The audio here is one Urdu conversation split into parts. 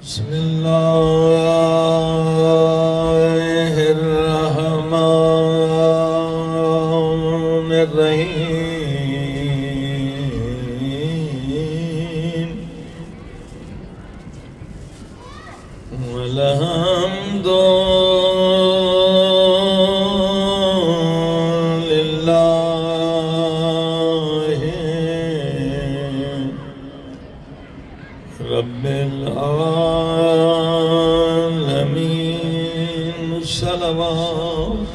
بسم الله الرحمن الرحيم والحمد لله رب العالمين الصلوات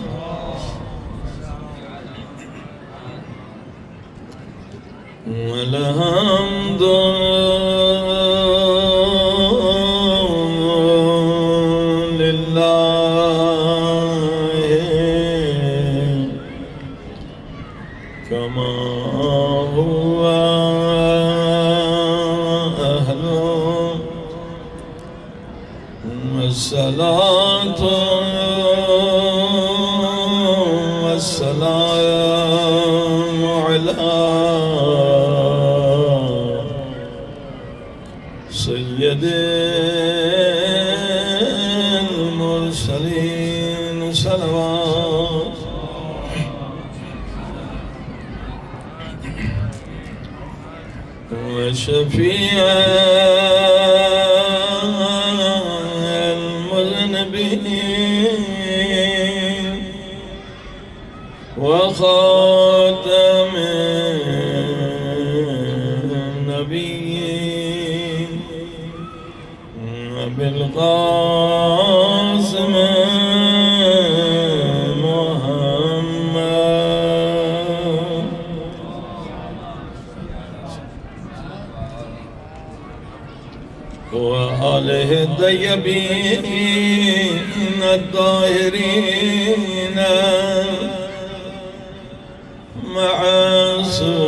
والحمد لله كما هو أهله والصلاة والسلام على سيد المرسلين صلوات وشفيع المذنبين وخاتم النبيين وبالقاسم محمد وآله الطيبين الطاهرين معصومين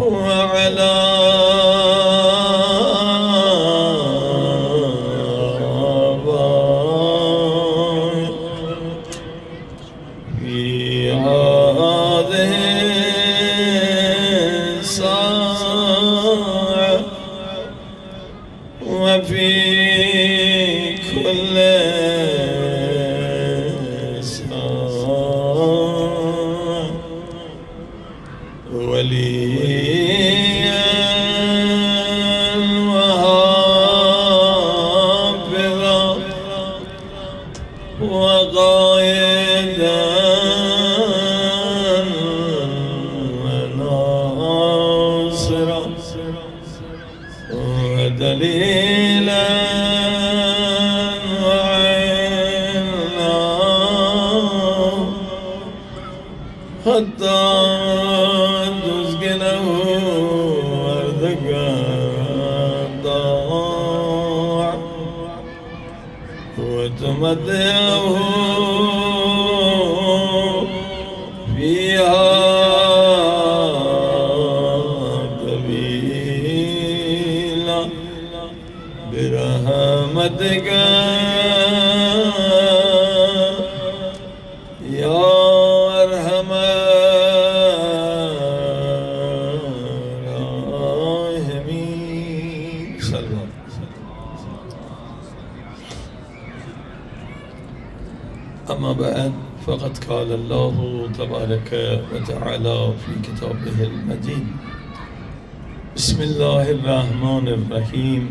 وعلى في هذه الساعة وفي كل ساعة وليا وحافظا وقائدا وناصرا ودليلا وعينا حتى تسكنه أرضك طاع وتمتعه فيها طويلا برحمتك يا أرحم الراحمين. أما بعد فقد قال الله تبارك وتعالى في كتابه المجيد بسم الله الرحمن الرحيم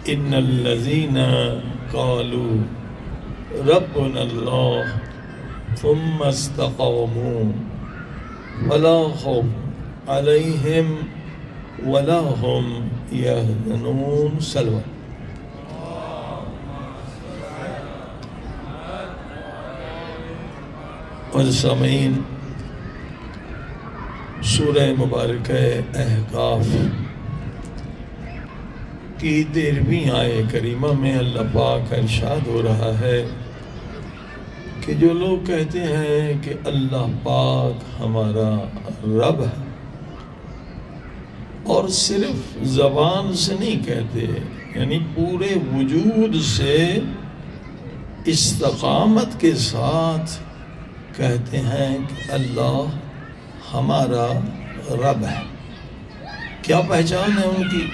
إن الذين قالوا ربنا الله ثم استقاموا ولا خوف علیہم ولا هم یحزنون. سلوہ. اور سامعین، سورہ مبارکہ احقاف کی 13ویں آیت کریمہ میں اللہ پاک کا ارشاد ہو رہا ہے کہ جو لوگ کہتے ہیں کہ اللہ پاک ہمارا رب ہے، اور صرف زبان سے نہیں کہتے، یعنی پورے وجود سے استقامت کے ساتھ کہتے ہیں کہ اللہ ہمارا رب ہے. کیا پہچان ہے ان کی؟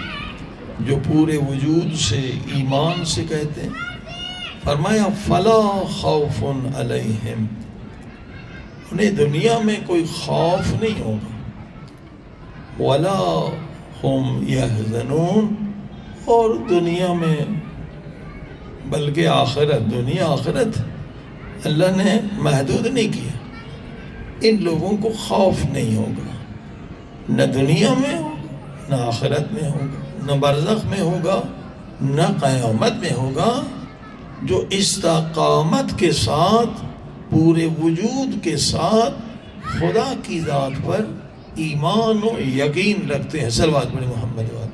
جو پورے وجود سے ایمان سے کہتے ہیں. فرمایا فلا خوف علیہم، انہیں دنیا میں کوئی خوف نہیں ہوگا، ولا هم یحزنون، اور دنیا میں بلکہ آخرت، دنیا آخرت اللہ نے محدود نہیں کیا. ان لوگوں کو خوف نہیں ہوگا، نہ دنیا میں ہوگا، نہ آخرت میں ہوگا، نہ برزخ میں ہوگا، نہ قیامت میں ہوگا. جو استقامت کے ساتھ پورے وجود کے ساتھ خدا کی ذات پر ایمان و یقین رکھتے ہیں. صلوات پڑھیں محمد وآلہ.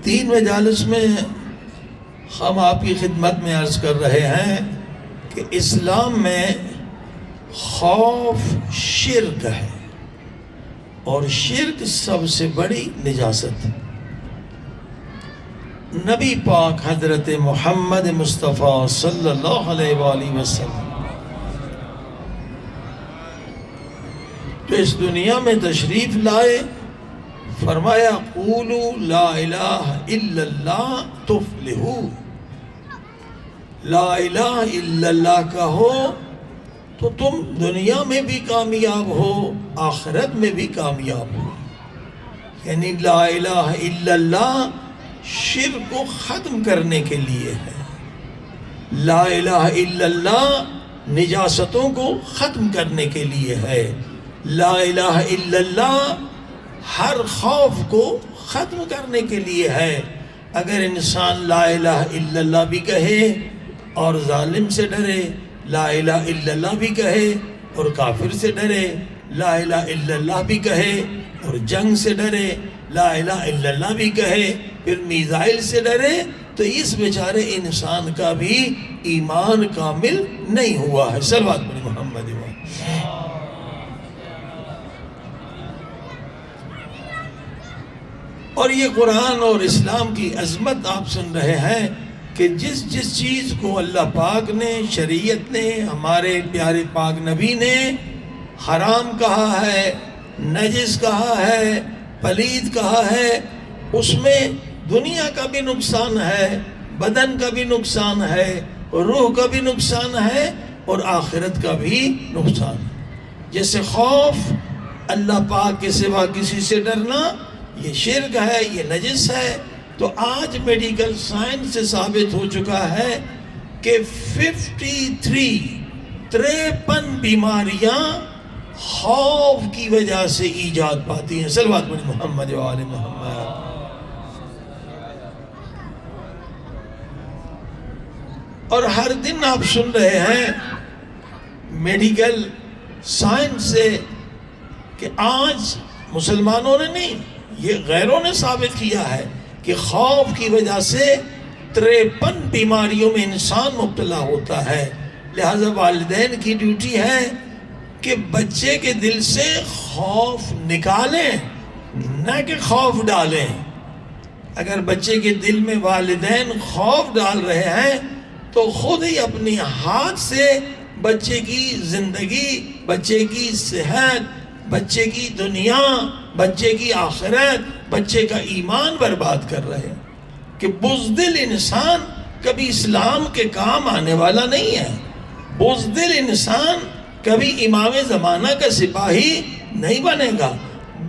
تین مجالس میں ہم آپ کی خدمت میں عرض کر رہے ہیں کہ اسلام میں خوف شرک ہے، اور شرک سب سے بڑی نجاست. نبی پاک حضرت محمد مصطفیٰ صلی اللہ علیہ وآلہ وسلم جو اس دنیا میں تشریف لائے، فرمایا قولوا لا الہ الا اللہ تفلحوا. لا الہ الا اللہ کہو تو تم دنیا میں بھی کامیاب ہو، آخرت میں بھی کامیاب ہو. یعنی لا الہ الا اللہ شرک کو ختم کرنے کے لیے ہے. لا الہ الا اللہ نجاستوں کو ختم کرنے کے لیے ہے. لا الہ الا اللہ ہر خوف کو ختم کرنے کے لیے ہے. اگر انسان لا الہ الا اللہ بھی کہے اور ظالم سے ڈرے، لا الہ الا اللہ بھی کہے اور کافر سے ڈرے، لا الہ الا اللہ بھی کہے اور جنگ سے ڈرے، لا الہ الا اللہ بھی کہے پھر میزائل سے ڈرے، تو اس بیچارے انسان کا بھی ایمان کامل نہیں ہوا ہے. صلوات پڑھیں محمد وآلہ. اور یہ قرآن اور اسلام کی عظمت آپ سن رہے ہیں کہ جس جس چیز کو اللہ پاک نے، شریعت نے، ہمارے پیارے پاک نبی نے حرام کہا ہے، نجس کہا ہے، پلید کہا ہے، اس میں دنیا کا بھی نقصان ہے، بدن کا بھی نقصان ہے، روح کا بھی نقصان ہے، اور آخرت کا بھی نقصان ہے. جیسے خوف، اللہ پاک کے سوا کسی سے ڈرنا، یہ شرک ہے، یہ نجس ہے. تو آج میڈیکل سائنس سے ثابت ہو چکا ہے کہ 53 بیماریاں خوف کی وجہ سے ایجاد پاتی ہیں. صلوات پڑھیں محمد و آل محمد. اور ہر دن آپ سن رہے ہیں میڈیکل سائنس سے کہ آج مسلمانوں نے نہیں، یہ غیروں نے ثابت کیا ہے کہ خوف کی وجہ سے 53 بیماریوں میں انسان مبتلا ہوتا ہے. لہذا والدین کی ڈیوٹی ہے کہ بچے کے دل سے خوف نکالیں، نہ کہ خوف ڈالیں. اگر بچے کے دل میں والدین خوف ڈال رہے ہیں تو خود ہی اپنی ہاتھ سے بچے کی زندگی، بچے کی صحت، بچے کی دنیا، بچے کی آخرت، بچے کا ایمان برباد کر رہے ہیں. کہ بزدل انسان کبھی اسلام کے کام آنے والا نہیں ہے. بزدل انسان کبھی امام زمانہ کا سپاہی نہیں بنے گا.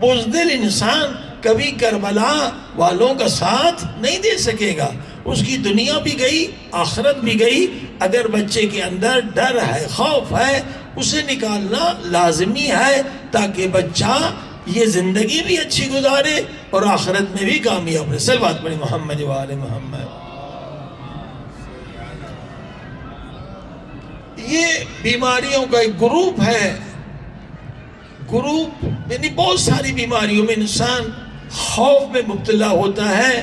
بزدل انسان کبھی کربلا والوں کا ساتھ نہیں دے سکے گا. اس کی دنیا بھی گئی، آخرت بھی گئی۔ اگر بچے کے اندر ڈر ہے، خوف ہے، اسے نکالنا لازمی ہے تاکہ بچہ یہ زندگی بھی اچھی گزارے اور آخرت میں بھی کامیاب رہے۔ صلوات پڑھیں محمد و آل محمد۔ یہ بیماریوں کا ایک گروپ ہے، گروپ یعنی بہت ساری بیماریوں میں انسان خوف میں مبتلا ہوتا ہے۔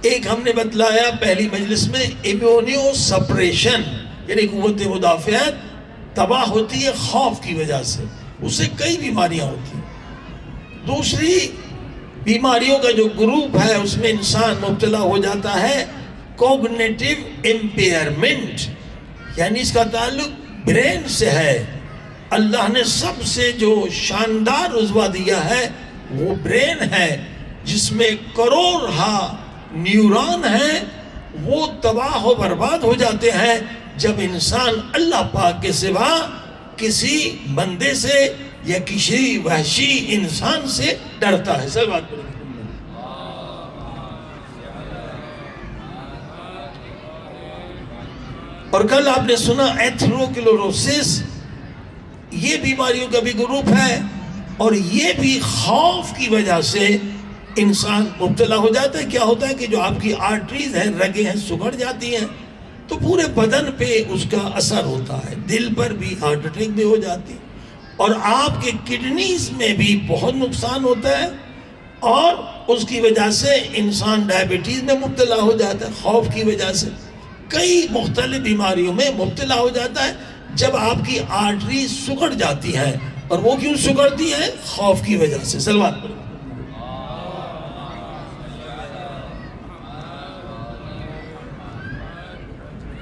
ایک ہم نے بتلایا پہلی مجلس میں، امیونو سپریشن، یعنی قوت مدافعت تباہ ہوتی ہے خوف کی وجہ سے، اس سے کئی بیماریاں ہوتی ہیں۔ دوسری بیماریوں کا جو گروپ ہے اس میں انسان مبتلا ہو جاتا ہے کوگنیٹو امپیئرمنٹ، یعنی اس کا تعلق برین سے ہے۔ اللہ نے سب سے جو شاندار عضو دیا ہے وہ برین ہے، جس میں کروڑہا نیورون ہیں، وہ تباہ و برباد ہو جاتے ہیں جب انسان اللہ پاک کے سوا کسی بندے سے یا کسی وحشی انسان سے ڈرتا ہے۔ صلوات پڑھیں۔ اور کل آپ نے سنا ایتھروکلوروسس، یہ بیماریوں کا بھی گروپ ہے، اور یہ بھی خوف کی وجہ سے انسان مبتلا ہو جاتا ہے۔ کیا ہوتا ہے کہ جو آپ کی آرٹریز ہیں، رگیں ہیں، سکڑ جاتی ہیں تو پورے بدن پہ اس کا اثر ہوتا ہے، دل پر بھی ہارٹ اٹیک بھی ہو جاتی ہے، اور آپ کے کڈنیز میں بھی بہت نقصان ہوتا ہے، اور اس کی وجہ سے انسان ڈائبٹیز میں مبتلا ہو جاتا ہے خوف کی وجہ سے۔ کئی مختلف بیماریوں میں مبتلا ہو جاتا ہے جب آپ کی آرٹری سکڑ جاتی ہے، اور وہ کیوں سکڑتی ہے؟ خوف کی وجہ سے۔ صلوات پڑھیں۔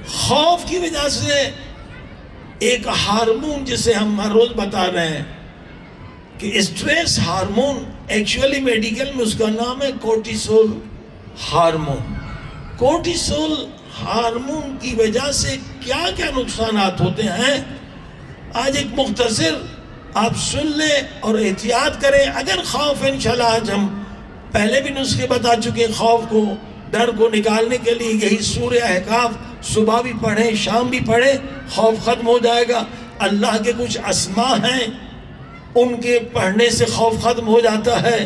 خوف کی وجہ سے ایک ہارمون جسے ہم ہر روز بتا رہے ہیں کہ اسٹریس ہارمون، ایکچولی میڈیکل میں اس کا نام ہے کورٹیسول ہارمون۔ کورٹیسول ہارمون کی وجہ سے کیا کیا نقصانات ہوتے ہیں، آج ایک مختصر آپ سن لیں اور احتیاط کریں۔ اگر خوف ہے، انشاءاللہ آج ہم پہلے بھی نسخے بتا چکے ہیں، خوف کو، ڈر کو نکالنے کے لیے یہی سورہ احقاف صبح بھی پڑھیں، شام بھی پڑھیں، خوف ختم ہو جائے گا۔ اللہ کے کچھ اسماء ہیں، ان کے پڑھنے سے خوف ختم ہو جاتا ہے۔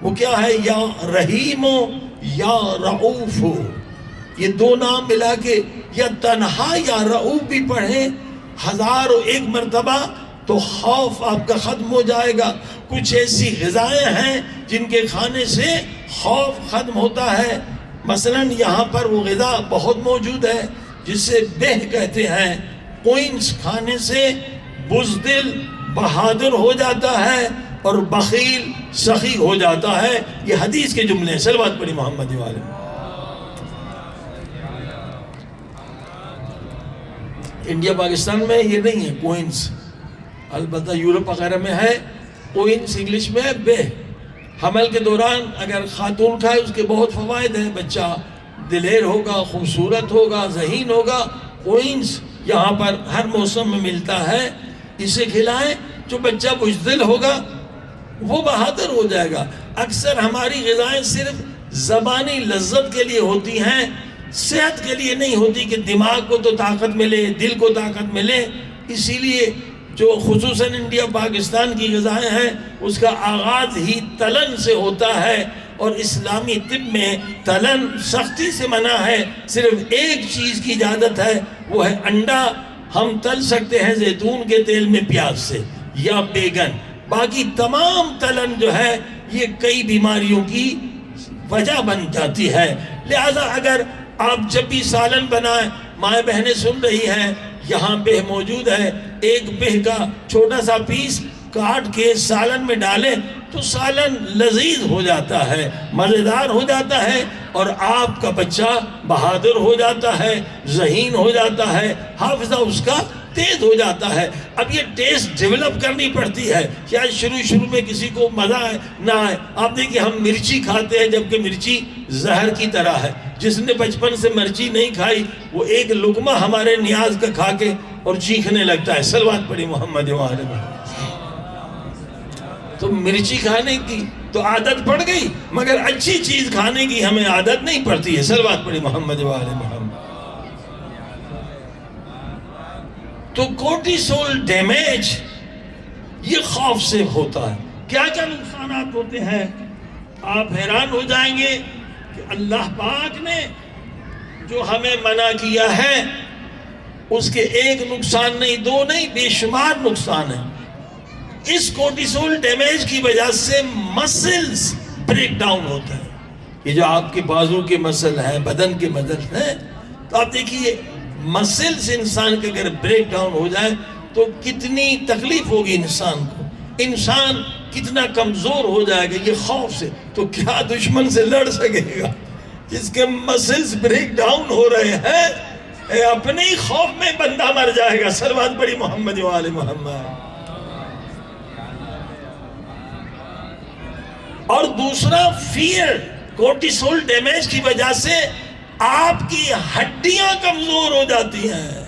وہ کیا ہے؟ یا رحیم یا رعوف، یہ دو نام ملا کے یا تنہا یا رعوف بھی پڑھیں 1001 مرتبہ تو خوف آپ کا ختم ہو جائے گا۔ کچھ ایسی غذائیں ہیں جن کے کھانے سے خوف ختم ہوتا ہے، مثلا یہاں پر وہ غذا بہت موجود ہے جسے بہ کہتے ہیں۔ کوئنس کھانے سے بزدل بہادر ہو جاتا ہے اور بخیل سخی ہو جاتا ہے، یہ حدیث کے جملے ہیں۔ صلوات پڑھی محمد والے۔ انڈیا پاکستان میں یہ نہیں ہے کوئنس، البتہ یورپ وغیرہ میں ہے کوئنس، انگلش میں ہے بے۔ حمل کے دوران اگر خاتون کھائے اس کے بہت فوائد ہیں، بچہ دلیر ہوگا، خوبصورت ہوگا، ذہین ہوگا۔ کوئنس یہاں پر ہر موسم میں ملتا ہے، اسے کھلائیں، جو بچہ بزدل ہوگا وہ بہادر ہو جائے گا۔ اکثر ہماری غذائیں صرف زبانی لذت کے لیے ہوتی ہیں، صحت کے لیے نہیں ہوتی کہ دماغ کو تو طاقت ملے، دل کو طاقت ملے۔ اسی لیے جو خصوصاً انڈیا پاکستان کی غذائیں ہیں اس کا آغاز ہی تلن سے ہوتا ہے، اور اسلامی طب میں تلن سختی سے منع ہے۔ صرف ایک چیز کی اجازت ہے، وہ ہے انڈا ہم تل سکتے ہیں زیتون کے تیل میں پیاز سے یا بیگن، باقی تمام تلن جو ہے یہ کئی بیماریوں کی وجہ بن جاتی ہے۔ لہذا اگر آپ جب بھی سالن بنائیں، مائیں بہنیں سن رہی ہیں، یہاں بہ موجود ہے، ایک بہ کا چھوٹا سا پیس کاٹ کے سالن میں ڈالیں تو سالن لذیذ ہو جاتا ہے، مزیدار ہو جاتا ہے، اور آپ کا بچہ بہادر ہو جاتا ہے، ذہین ہو جاتا ہے، حافظہ اس کا تیز ہو جاتا ہے۔ اب یہ ٹیسٹ ڈیولپ کرنی پڑتی ہے، کیا شروع میں کسی کو مزہ آئے نہ آئے۔ آپ دیکھیں ہم مرچی کھاتے ہیں جبکہ مرچی زہر کی طرح ہے، جس نے بچپن سے مرچی نہیں کھائی وہ ایک لقمہ ہمارے نیاز کا کھا کے اور چیخنے لگتا ہے۔ صلوات پڑھی محمد وآلہ۔ تو مرچی کھانے کی تو عادت پڑ گئی، مگر اچھی چیز کھانے کی ہمیں عادت نہیں پڑتی ہے. صلوات پڑھی محمد و آل محمد. تو کورٹیسول ڈیمیج یہ خوف سے ہوتا ہے. کیا کیا نقصانات ہوتے ہیں، آپ حیران ہو جائیں گے کہ اللہ پاک نے جو ہمیں منع کیا ہے اس کے ایک نقصان نہیں، دو نہیں، بے شمار نقصان ہیں. اس کورٹیسول ڈیمیج کی وجہ سے مسلز بریک ڈاؤن ہوتا ہے. یہ جو آپ کے بازو کے مسل ہیں، بدن کے مسل ہیں، تو آپ دیکھیے مسلز انسان کے اگر بریک ڈاؤن ہو جائے تو کتنی تکلیف ہوگی انسان کو، انسان کتنا کمزور ہو جائے گا یہ خوف سے. تو کیا دشمن سے لڑ سکے گا جس کے مسلز بریک ڈاؤن ہو رہے ہیں؟ اپنے ہی خوف میں بندہ مر جائے گا. صلوات پڑھی محمد و آل محمد. اور دوسرا فیئر، کورٹیسول ڈیمیج کی وجہ سے آپ کی ہڈیاں کمزور ہو جاتی ہیں.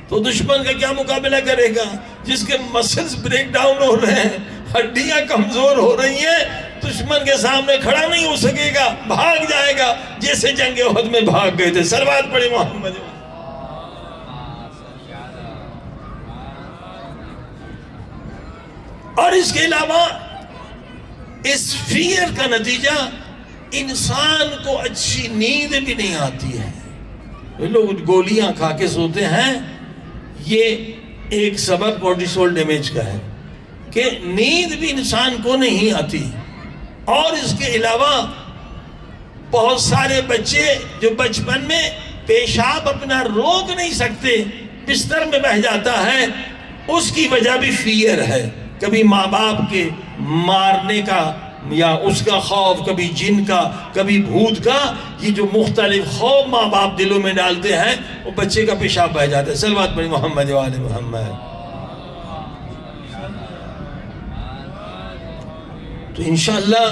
تو دشمن کا کیا مقابلہ کرے گا جس کے مسلز بریک ڈاؤن ہو رہے ہیں، ہڈیاں کمزور ہو رہی ہیں؟ دشمن کے سامنے کھڑا نہیں ہو سکے گا، بھاگ جائے گا جیسے جنگ احد میں بھاگ گئے تھے. صلوات پڑھی محمد. اور اس کے علاوہ اس فیئر کا نتیجہ انسان کو اچھی نیند بھی نہیں آتی ہے. لوگ گولیاں کھا کے سوتے ہیں، یہ ایک سبب کورٹیسول ڈیمیج کا ہے کہ نیند بھی انسان کو نہیں آتی. اور اس کے علاوہ بہت سارے بچے جو بچپن میں پیشاب اپنا روک نہیں سکتے، بستر میں بہہ جاتا ہے، اس کی وجہ بھی فیئر ہے. کبھی ماں باپ کے مارنے کا یا اس کا خوف، کبھی جن کا، کبھی بھوت کا. یہ جو مختلف خوف ماں باپ دلوں میں ڈالتے ہیں وہ بچے کا پیشاب بہ جاتا ہے. صلوات پڑھی محمد و آل محمد. تو انشاءاللہ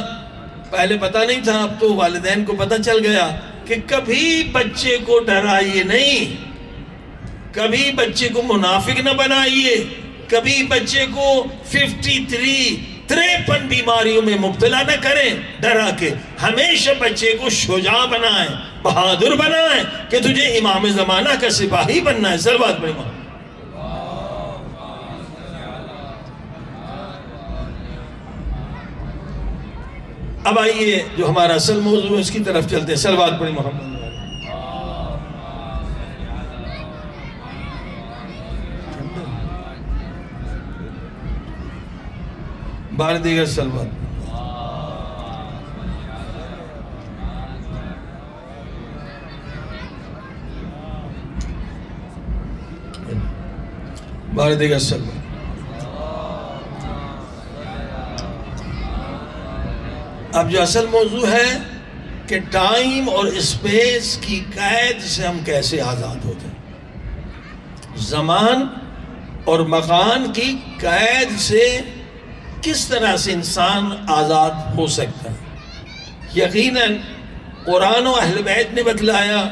پہلے پتہ نہیں تھا، اب تو والدین کو پتہ چل گیا کہ کبھی بچے کو ڈرائیے نہیں، کبھی بچے کو منافق نہ بنائیے، کبھی بچے کو 53 بیماریوں میں مبتلا نہ کریں ڈرا کے. ہمیشہ بچے کو شجاع بنائیں، بہادر بنائیں کہ تجھے امام زمانہ کا سپاہی بننا ہے. صلوات پڑھی محمد. اب آئیے جو ہمارا اصل موضوع ہے اس کی طرف چلتے ہیں. صلوات پڑھی محمد. بار دیگر صلوات. بار دیگر صلوات. اب جو اصل موضوع ہے کہ ٹائم اور اسپیس کی قید سے ہم کیسے آزاد ہوتے ہیں، زمان اور مکان کی قید سے کس طرح سے انسان آزاد ہو سکتا ہے. یقیناً قرآن و اہل بیت نے بتلایا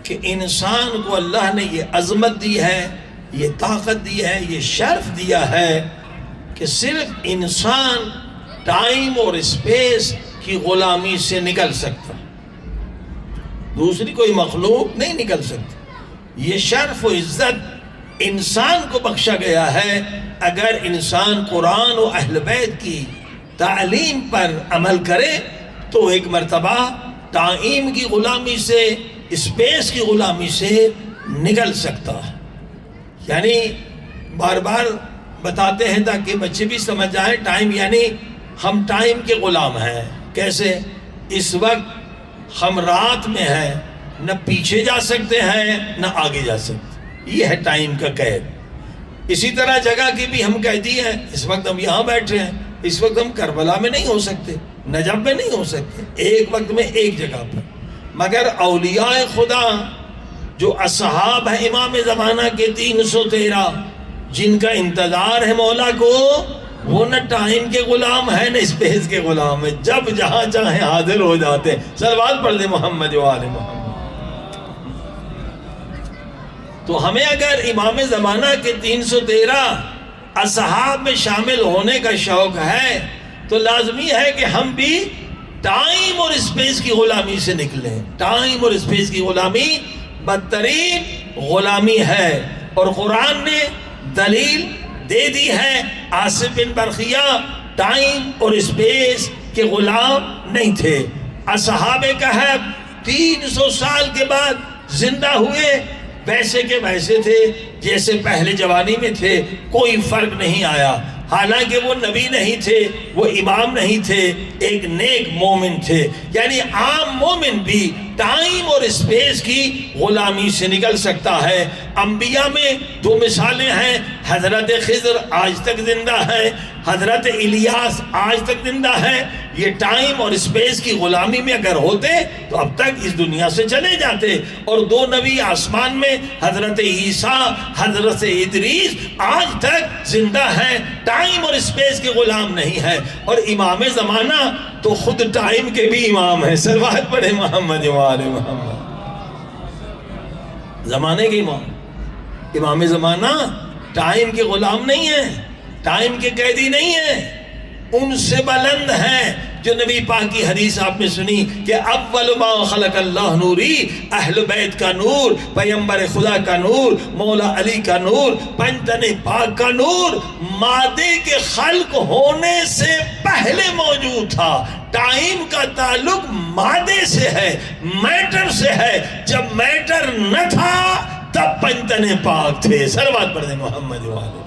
کہ انسان کو اللہ نے یہ عظمت دی ہے، یہ طاقت دی ہے، یہ شرف دیا ہے کہ صرف انسان ٹائم اور اسپیس کی غلامی سے نکل سکتا، دوسری کوئی مخلوق نہیں نکل سکتی. یہ شرف و عزت انسان کو بخشا گیا ہے اگر انسان قرآن و اہل بیت کی تعلیم پر عمل کرے تو ایک مرتبہ ٹائم کی غلامی سے، اسپیس کی غلامی سے نکل سکتا ہے. یعنی بار بار بتاتے ہیں تاکہ بچے بھی سمجھ جائیں، ٹائم یعنی ہم ٹائم کے غلام ہیں. کیسے؟ اس وقت ہم رات میں ہیں، نہ پیچھے جا سکتے ہیں نہ آگے جا سکتے، یہ ہے ٹائم کا قید. اسی طرح جگہ کی بھی ہم قیدی ہیں. اس وقت ہم یہاں بیٹھے ہیں، اس وقت ہم کربلا میں نہیں ہو سکتے، نجف میں نہیں ہو سکتے، ایک وقت میں ایک جگہ پر. مگر اولیاء خدا جو اصحاب ہیں امام زمانہ کے 313 جن کا انتظار ہے مولا کو، وہ نہ ٹائم کے غلام ہیں نہ اسپیس کے غلام ہیں، جب جہاں چاہیں حاضر ہو جاتے ہیں. صلوات پڑھ دیں محمد و آل محمد. تو ہمیں اگر امام زمانہ کے 313 اصحاب میں شامل ہونے کا شوق ہے تو لازمی ہے کہ ہم بھی ٹائم اور اسپیس کی غلامی سے نکلیں. ٹائم اور اسپیس کی غلامی بدترین غلامی ہے، اور قرآن نے دلیل دے دی ہے. آصف بن برخیہ ٹائم اور اسپیس کے غلام نہیں تھے. اصحاب کہف 300 سال کے بعد زندہ ہوئے، ویسے کے ویسے تھے جیسے پہلے جوانی میں تھے، کوئی فرق نہیں آیا. حالانکہ وہ نبی نہیں تھے، وہ امام نہیں تھے، ایک نیک مومن تھے. یعنی عام مومن بھی ٹائم اور اسپیس کی غلامی سے نکل سکتا ہے. انبیاء میں 2 مثالیں ہیں. حضرت خضر آج تک زندہ ہے، حضرت الیاس آج تک زندہ ہے. یہ ٹائم اور اسپیس کی غلامی میں اگر ہوتے تو اب تک اس دنیا سے چلے جاتے. اور 2 نبی آسمان میں، حضرت عیسیٰ، حضرت ادریس آج تک زندہ ہیں، ٹائم اور اسپیس کے غلام نہیں ہے. اور امام زمانہ تو خود ٹائم کے بھی امام ہیں. صلوات پڑھے محمد وآل محمد. زمانے کے امام زمانہ ٹائم کے غلام نہیں ہیں، ٹائم کے قیدی نہیں ہیں، ان سے بلند ہیں. جو نبی پاک کی حدیث آپ نے سنی کہ اول ما خلق اللہ نوری، اہل بیت کا نور، پیغمبر خدا کا نور، مولا علی کا نور، پنجتن پاک کا نور مادے کے خلق ہونے سے پہلے موجود تھا. ٹائم کا تعلق مادے سے ہے، میٹر سے ہے. جب میٹر نہ تھا تب پنجتن پاک تھے. صلوات پڑھ دیں محمد والے.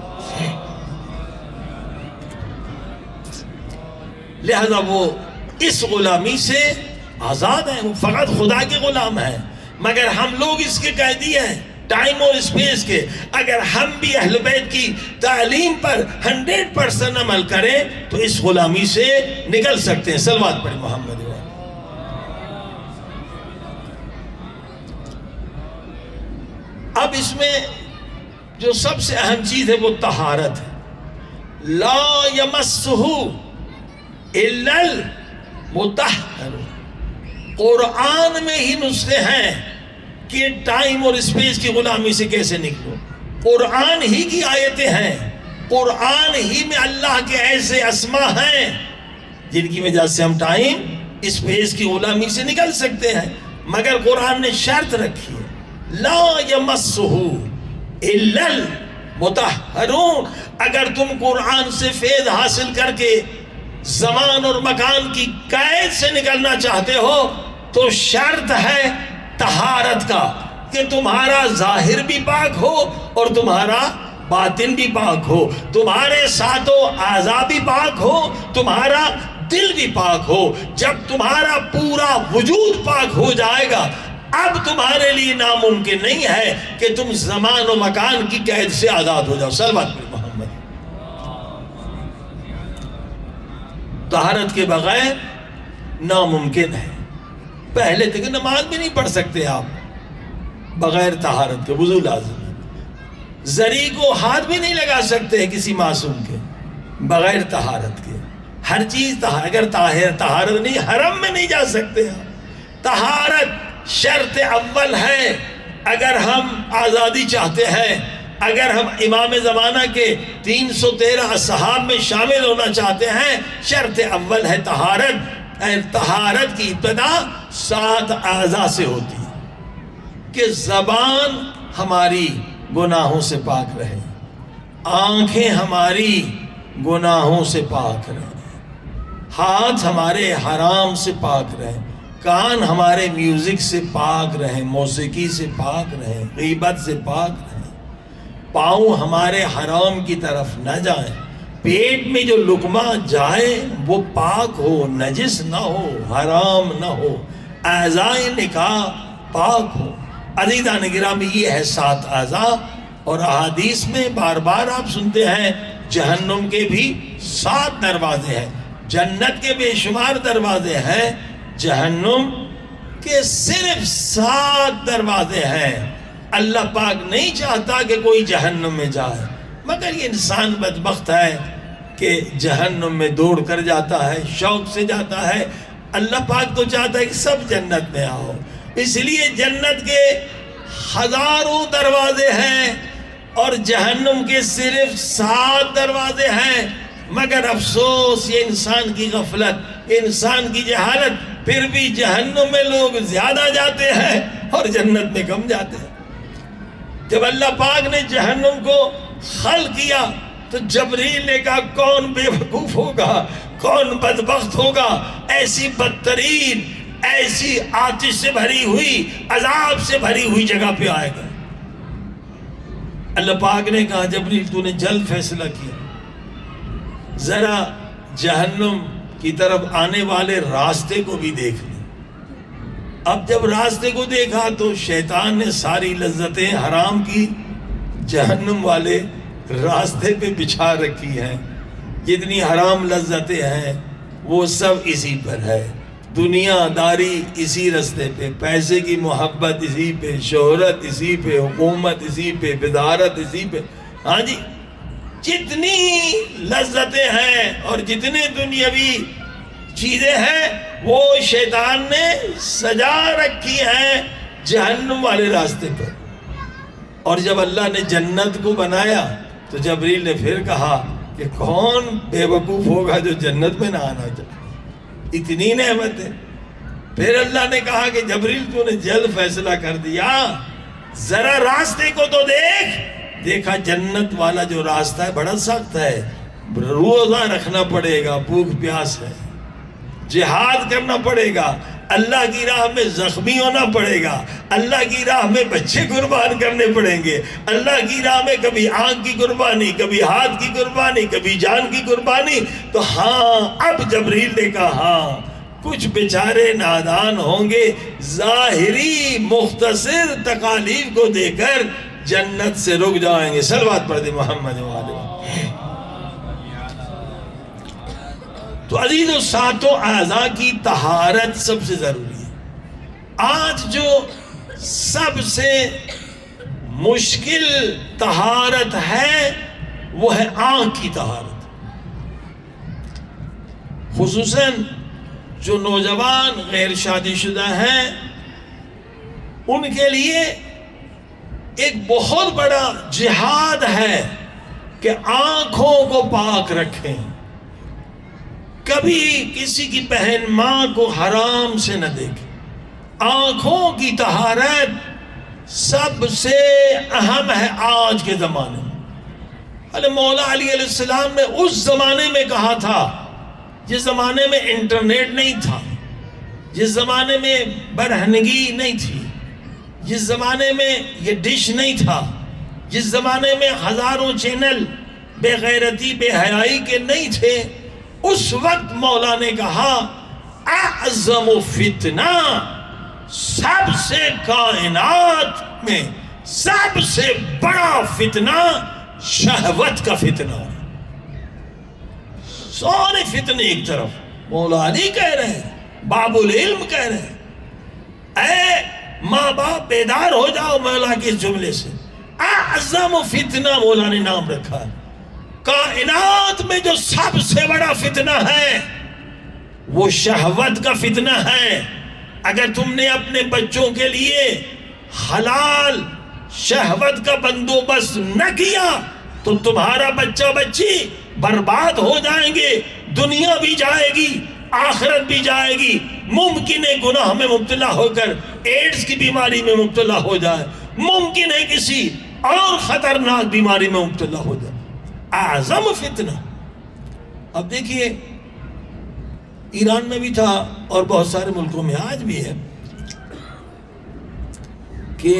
لہذا وہ اس غلامی سے آزاد ہیں، وہ فقط خدا کے غلام ہیں. مگر ہم لوگ اس کے قیدی ہیں، ٹائم اور اسپیس کے. اگر ہم بھی اہل بیت کی تعلیم پر 100% عمل کریں تو اس غلامی سے نکل سکتے ہیں. صلوات پڑھیں محمد. اب اس میں جو سب سے اہم چیز ہے وہ طہارت ہے. لا یمسہ الا المطہر. قرآن میں ہی نسخے ہیں کہ ٹائم اور اسپیس کی غلامی سے کیسے نکلو. قرآن ہی کی آیتیں ہیں، قرآن ہی میں اللہ کے ایسے اسما ہیں جن کی وجہ سے ہم ٹائم اسپیس کی غلامی سے نکل سکتے ہیں. مگر قرآن نے شرط رکھی ہے، لا یمسہ الا المطہرون. اگر تم قرآن سے فیض حاصل کر کے زمان اور مکان کی قید سے نکلنا چاہتے ہو تو شرط ہے طہارت کا، کہ تمہارا ظاہر بھی پاک ہو اور تمہارا باطن بھی پاک ہو، تمہارے ساتوں اعضاء بھی پاک ہو، تمہارا دل بھی پاک ہو. جب تمہارا پورا وجود پاک ہو جائے گا اب تمہارے لیے ناممکن نہیں ہے کہ تم زمان و مکان کی قید سے آزاد ہو جاؤ. صلوات پر محمد. طہارت کے بغیر ناممکن ہے. پہلے تک نماز بھی نہیں پڑھ سکتے آپ بغیر طہارت کے، وضو لازم ہے. زری کو ہاتھ بھی نہیں لگا سکتے کسی معصوم کے بغیر طہارت کے. ہر چیز اگر طہارت نہیں، حرم میں نہیں جا سکتے آپ. طہارت شرط اول ہے. اگر ہم آزادی چاہتے ہیں، اگر ہم امام زمانہ کے 313 اصحاب میں شامل ہونا چاہتے ہیں، شرط اول ہے طہارت. طہارت کی ابتدا 7 اعضاء سے ہوتی ہے کہ زبان ہماری گناہوں سے پاک رہے، آنکھیں ہماری گناہوں سے پاک رہے، ہاتھ ہمارے حرام سے پاک رہے، کان ہمارے میوزک سے پاک رہے، موسیقی سے پاک رہے، غیبت سے پاک رہے، پاؤں ہمارے حرام کی طرف نہ جائیں، پیٹ میں جو لقمہ جائے وہ پاک ہو، نجس نہ ہو، حرام نہ ہو، اعضائے نکاح پاک ہو. عزیزان گرامی یہ ہے 7 اعضاء. اور احادیث میں بار بار آپ سنتے ہیں جہنم کے بھی 7 دروازے ہیں، جنت کے بے شمار دروازے ہیں، جہنم کے صرف 7 دروازے ہیں. اللہ پاک نہیں چاہتا کہ کوئی جہنم میں جائے، مگر یہ انسان بدبخت ہے کہ جہنم میں دوڑ کر جاتا ہے، شوق سے جاتا ہے. اللہ پاک تو چاہتا ہے کہ سب جنت میں آؤ. اس لیے جنت کے ہزاروں دروازے ہیں اور جہنم کے صرف 7 دروازے ہیں. مگر افسوس یہ انسان کی غفلت، انسان کی جہالت، پھر بھی جہنم میں لوگ زیادہ جاتے ہیں اور جنت میں کم جاتے ہیں۔ جب اللہ پاک نے جہنم کو خلق کیا تو جبریل نے کہا کون بے وقوف ہوگا، کون بدبخت ہوگا، ایسی بدترین، ایسی آتش سے بھری ہوئی، عذاب سے بھری ہوئی جگہ پہ آئے گا۔ اللہ پاک نے کہا جبریل تو نے جلد فیصلہ کیا، ذرا جہنم کی طرف آنے والے راستے کو بھی دیکھ لیں۔ اب جب راستے کو دیکھا تو شیطان نے ساری لذتیں حرام کی جہنم والے راستے پہ بچھا رکھی ہیں، جتنی حرام لذتیں ہیں وہ سب اسی پر ہے، دنیا داری اسی راستے پہ، پیسے کی محبت اسی پہ، شہرت اسی پہ، حکومت اسی پہ، بدارت اسی پہ، ہاں جی جتنی لذتیں ہیں اور جتنے دنیاوی چیزیں ہیں وہ شیطان نے سجا رکھی ہیں جہنم والے راستے پر۔ اور جب اللہ نے جنت کو بنایا تو جبریل نے پھر کہا کہ کون بے وقوف ہوگا جو جنت میں نہ آنا چاہے، اتنی نعمت ہے۔ پھر اللہ نے کہا کہ جبریل تو نے جلد فیصلہ کر دیا، ذرا راستے کو تو دیکھ۔ دیکھا جنت والا جو راستہ ہے بڑا سخت ہے، روزہ رکھنا پڑے گا، بھوک پیاس ہے، جہاد کرنا پڑے گا، اللہ کی راہ میں زخمی ہونا پڑے گا، اللہ کی راہ میں بچے قربان کرنے پڑیں گے، اللہ کی راہ میں کبھی آنکھ کی قربانی، کبھی ہاتھ کی قربانی، کبھی جان کی قربانی۔ تو ہاں اب جبریل نے کہا ہاں کچھ بیچارے نادان ہوں گے، ظاہری مختصر تکالیف کو دے کر جنت سے رک جائیں گے۔ صلوات پڑھ دے محمد وآلہ۔ تو عزیزو ساتوں اعضاء کی طہارت سب سے ضروری ہے۔ آج جو سب سے مشکل طہارت ہے وہ ہے آنکھ کی طہارت، خصوصاً جو نوجوان غیر شادی شدہ ہیں ان کے لیے ایک بہت بڑا جہاد ہے کہ آنکھوں کو پاک رکھیں، کبھی کسی کی بہن ماں کو حرام سے نہ دیکھیں۔ آنکھوں کی طہارت سب سے اہم ہے آج کے زمانے میں۔ مولا علی علیہ السلام نے اس زمانے میں کہا تھا جس زمانے میں انٹرنیٹ نہیں تھا، جس زمانے میں برہنگی نہیں تھی، جس زمانے میں یہ ڈش نہیں تھا، جس زمانے میں ہزاروں چینل بے غیرتی بے حیائی کے نہیں تھے، اس وقت مولا نے کہا اعظم فتنہ، سب سے کائنات میں سب سے بڑا فتنہ شہوت کا فتنہ ہے۔ سارے فتنے ایک طرف، مولا علی کہہ رہے ہیں، باب العلم کہہ رہے ہیں، اے ماں باپ بیدار ہو جاؤ مولا کے اس جملے سے۔ اعظم فتنہ مولا نے نام رکھا ہے، کائنات میں جو سب سے بڑا فتنہ ہے وہ شہوت کا فتنہ ہے۔ اگر تم نے اپنے بچوں کے لیے حلال شہوت کا بندوبست نہ کیا تو تمہارا بچہ بچی برباد ہو جائیں گے، دنیا بھی جائے گی، آخرت بھی جائے گی، ممکن ہے گناہ میں مبتلا ہو کر ایڈز کی بیماری میں مبتلا ہو جائے، ممکن ہے کسی اور خطرناک بیماری میں مبتلا ہو جائے۔ اعظم فتنہ۔ اب دیکھیے ایران میں بھی تھا اور بہت سارے ملکوں میں آج بھی ہے کہ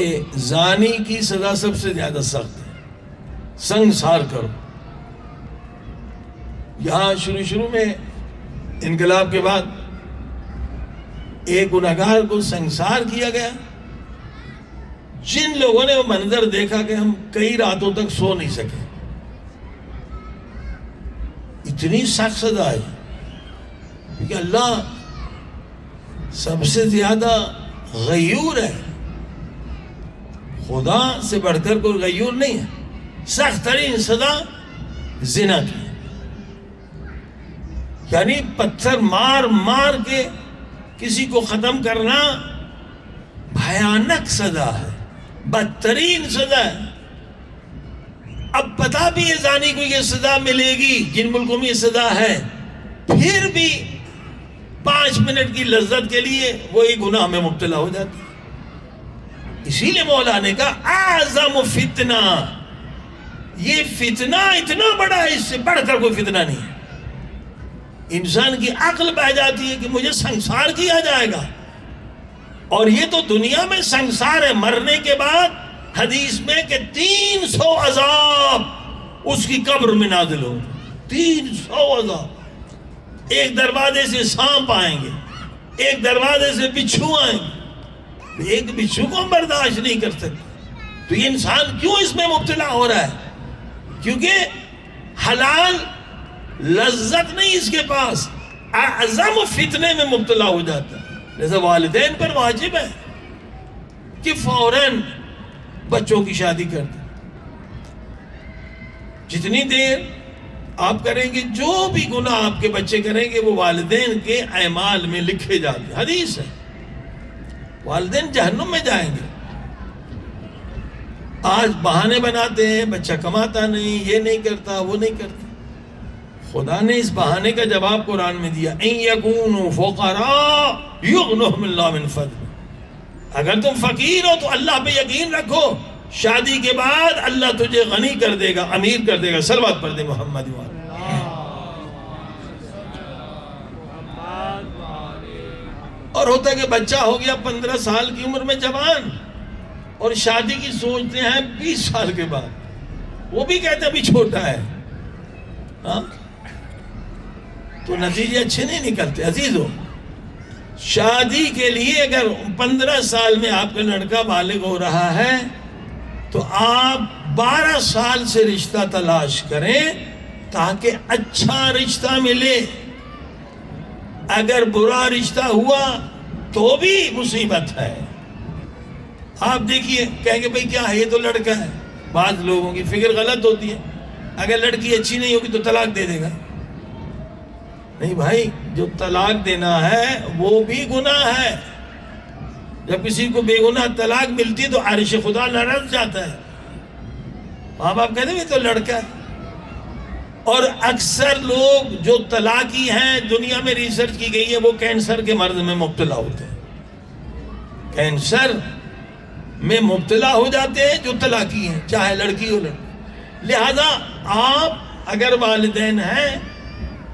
زانی کی سزا سب سے زیادہ سخت ہے، سنگسار کرو۔ یہاں شروع میں انقلاب کے بعد ایک گنہگار کو سنگسار کیا گیا۔ جن لوگوں نے وہ منظر دیکھا کہ ہم کئی راتوں تک سو نہیں سکے، اتنی سخت سزا ہے کیونکہ اللہ سب سے زیادہ غیور ہے، خدا سے بڑھ کر کوئی غیور نہیں ہے۔ سخت ترین سزا زنا کی، یعنی پتھر مار مار کے کسی کو ختم کرنا بھیانک سزا ہے، بدترین سزا ہے۔ اب پتہ بھی ہے زانی کو یہ سزا ملے گی، جن ملکوں میں یہ سزا ہے، پھر بھی 5 منٹ کی لذت کے لیے وہی گناہ میں مبتلا ہو جاتا ہے۔ اسی لیے مولا نے کہا اعظم فتنہ، یہ فتنہ اتنا بڑا ہے، اس سے بڑھ کر کوئی فتنہ نہیں ہے۔ انسان کی عقل بہ جاتی ہے کہ مجھے سنسار کیا جائے گا، اور یہ تو دنیا میں سنسار ہے، مرنے کے بعد حدیث میں کہ 300 عذاب اس کی قبر میں نازل ہوں، 300 عذاب۔ ایک دروازے سے سانپ آئیں گے، ایک دروازے سے بچھو آئیں گے، ایک بچھو کو ہم برداشت نہیں کر سکتے۔ تو یہ انسان کیوں اس میں مبتلا ہو رہا ہے؟ کیونکہ حلال لذت نہیں اس کے پاس، اعظم فتنے میں مبتلا ہو جاتا ہے۔ جیسے والدین پر واجب ہے کہ فوراً بچوں کی شادی کر دیں۔ جتنی دیر آپ کریں گے، جو بھی گناہ آپ کے بچے کریں گے وہ والدین کے اعمال میں لکھے جاتے ہیں۔ حدیث ہے، والدین جہنم میں جائیں گے۔ آج بہانے بناتے ہیں، بچہ کماتا نہیں، یہ نہیں کرتا، وہ نہیں کرتا۔ خدا نے اس بہانے کا جواب قرآن میں دیا، ان یکونوا فقراء یغنہم اللہ من فضل۔ اگر تم فقیر ہو تو اللہ پہ یقین رکھو، شادی کے بعد اللہ تجھے غنی کر دے گا، امیر کر دے گا۔ صلوات پڑھ دے محمد وآلہ۔ اور ہوتا ہے کہ بچہ ہو گیا 15 سال کی عمر میں جوان، اور شادی کی سوچتے ہیں 20 سال کے بعد، وہ بھی کہتے ہیں ابھی چھوٹا ہے، ہاں؟ تو نتیجے اچھے نہیں نکلتے۔ عزیزو، شادی کے لیے اگر 15 سال میں آپ کا لڑکا بالغ ہو رہا ہے تو آپ 12 سال سے رشتہ تلاش کریں تاکہ اچھا رشتہ ملے۔ اگر برا رشتہ ہوا تو بھی مصیبت ہے۔ آپ دیکھیے، کہیں گے بھئی کیا ہے، یہ تو لڑکا ہے۔ بعض لوگوں کی فکر غلط ہوتی ہے، اگر لڑکی اچھی نہیں ہوگی تو طلاق دے دے گا۔ نہیں بھائی، جو طلاق دینا ہے وہ بھی گناہ ہے۔ جب کسی کو بے گناہ طلاق ملتی ہے تو عرش خدا لرز جاتا ہے۔ آپ کہتے ہیں یہ تو لڑکا ہے۔ اور اکثر لوگ جو طلاقی ہیں، دنیا میں ریسرچ کی گئی ہے، وہ کینسر کے مرض میں مبتلا ہوتے ہیں۔ کینسر میں مبتلا ہو جاتے ہیں جو طلاقی ہیں، چاہے لڑکی ہو لڑکی۔ لہذا آپ اگر والدین ہیں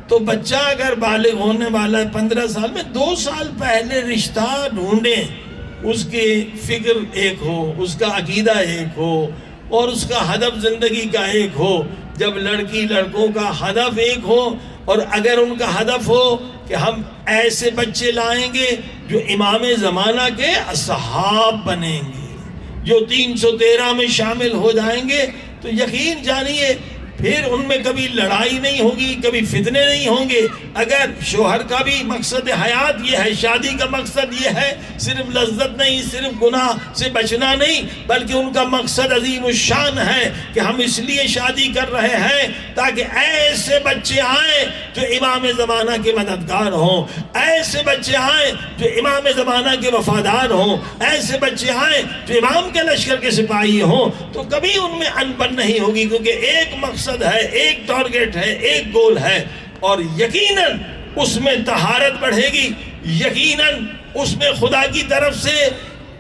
تو بچہ اگر بالغ ہونے والا ہے 15 سال میں، 2 سال پہلے رشتہ ڈھونڈیں۔ اس کی فکر ایک ہو، اس کا عقیدہ ایک ہو، اور اس کا ہدف زندگی کا ایک ہو۔ جب لڑکی لڑکوں کا ہدف ایک ہو، اور اگر ان کا ہدف ہو کہ ہم ایسے بچے لائیں گے جو امام زمانہ کے اصحاب بنیں گے، جو 313 میں شامل ہو جائیں گے، تو یقین جانیے پھر ان میں کبھی لڑائی نہیں ہوگی، کبھی فتنے نہیں ہوں گے۔ اگر شوہر کا بھی مقصد حیات یہ ہے، شادی کا مقصد یہ ہے، صرف لذت نہیں، صرف گناہ سے بچنا نہیں، بلکہ ان کا مقصد عظیم الشان ہے کہ ہم اس لیے شادی کر رہے ہیں تاکہ ایسے بچے آئیں جو امام زمانہ کے مددگار ہوں، ایسے بچے آئیں جو امام زمانہ کے وفادار ہوں، ایسے بچے آئیں جو امام کے لشکر کے سپاہی ہوں۔ تو کبھی ان میں انبن نہیں ہوگی، کیونکہ ایک مقصد ہے، ایک ٹارگٹ ہے، ایک گول ہے، اور یقیناً اس میں طہارت بڑھے گی، یقیناً اس میں خدا کی طرف سے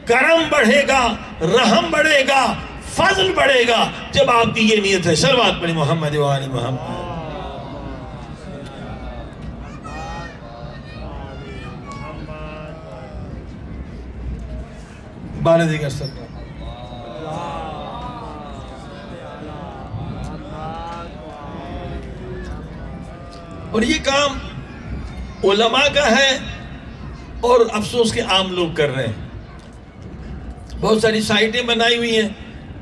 کرم بڑھے گا، رحم بڑھے گا، فضل بڑھے گا، جب آپ کی یہ نیت ہے۔ صلوات پڑھی محمد و آل محمد۔ بارے دیگر سرکار اور یہ کام علماء کا ہے، اور افسوس کے عام لوگ کر رہے ہیں۔ بہت ساری سائٹیں بنائی ہوئی ہیں،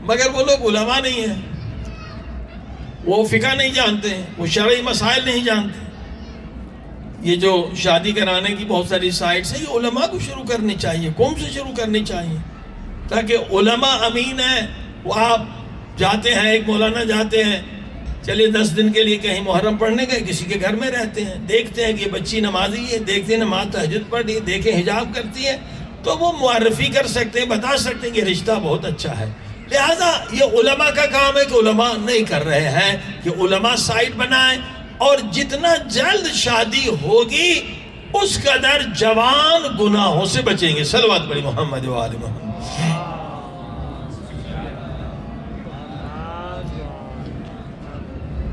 مگر وہ لوگ علماء نہیں ہیں، وہ فقہ نہیں جانتے ہیں، وہ شرعی مسائل نہیں جانتے۔ یہ جو شادی کرانے کی بہت ساری سائٹس ہیں، یہ علماء کو شروع کرنی چاہیے، قوم سے شروع کرنی چاہیے، تاکہ علماء امین ہیں۔ وہ آپ جاتے ہیں، ایک مولانا جاتے ہیں، چلیے 10 دن کے لیے کہیں محرم پڑھنے گئے، کسی کے گھر میں رہتے ہیں، دیکھتے ہیں کہ یہ بچی نمازی ہے، دیکھتے ہیں نماز تہجد پڑھ رہی ہے، دیکھیں حجاب کرتی ہے، تو وہ معرفی کر سکتے ہیں، بتا سکتے ہیں کہ رشتہ بہت اچھا ہے۔ لہذا یہ علماء کا کام ہے کہ علماء نہیں کر رہے ہیں کہ علماء سائٹ بنائیں، اور جتنا جلد شادی ہوگی اس قدر جوان گناہوں سے بچیں گے۔ صلوات پڑھی محمد و آل محمد۔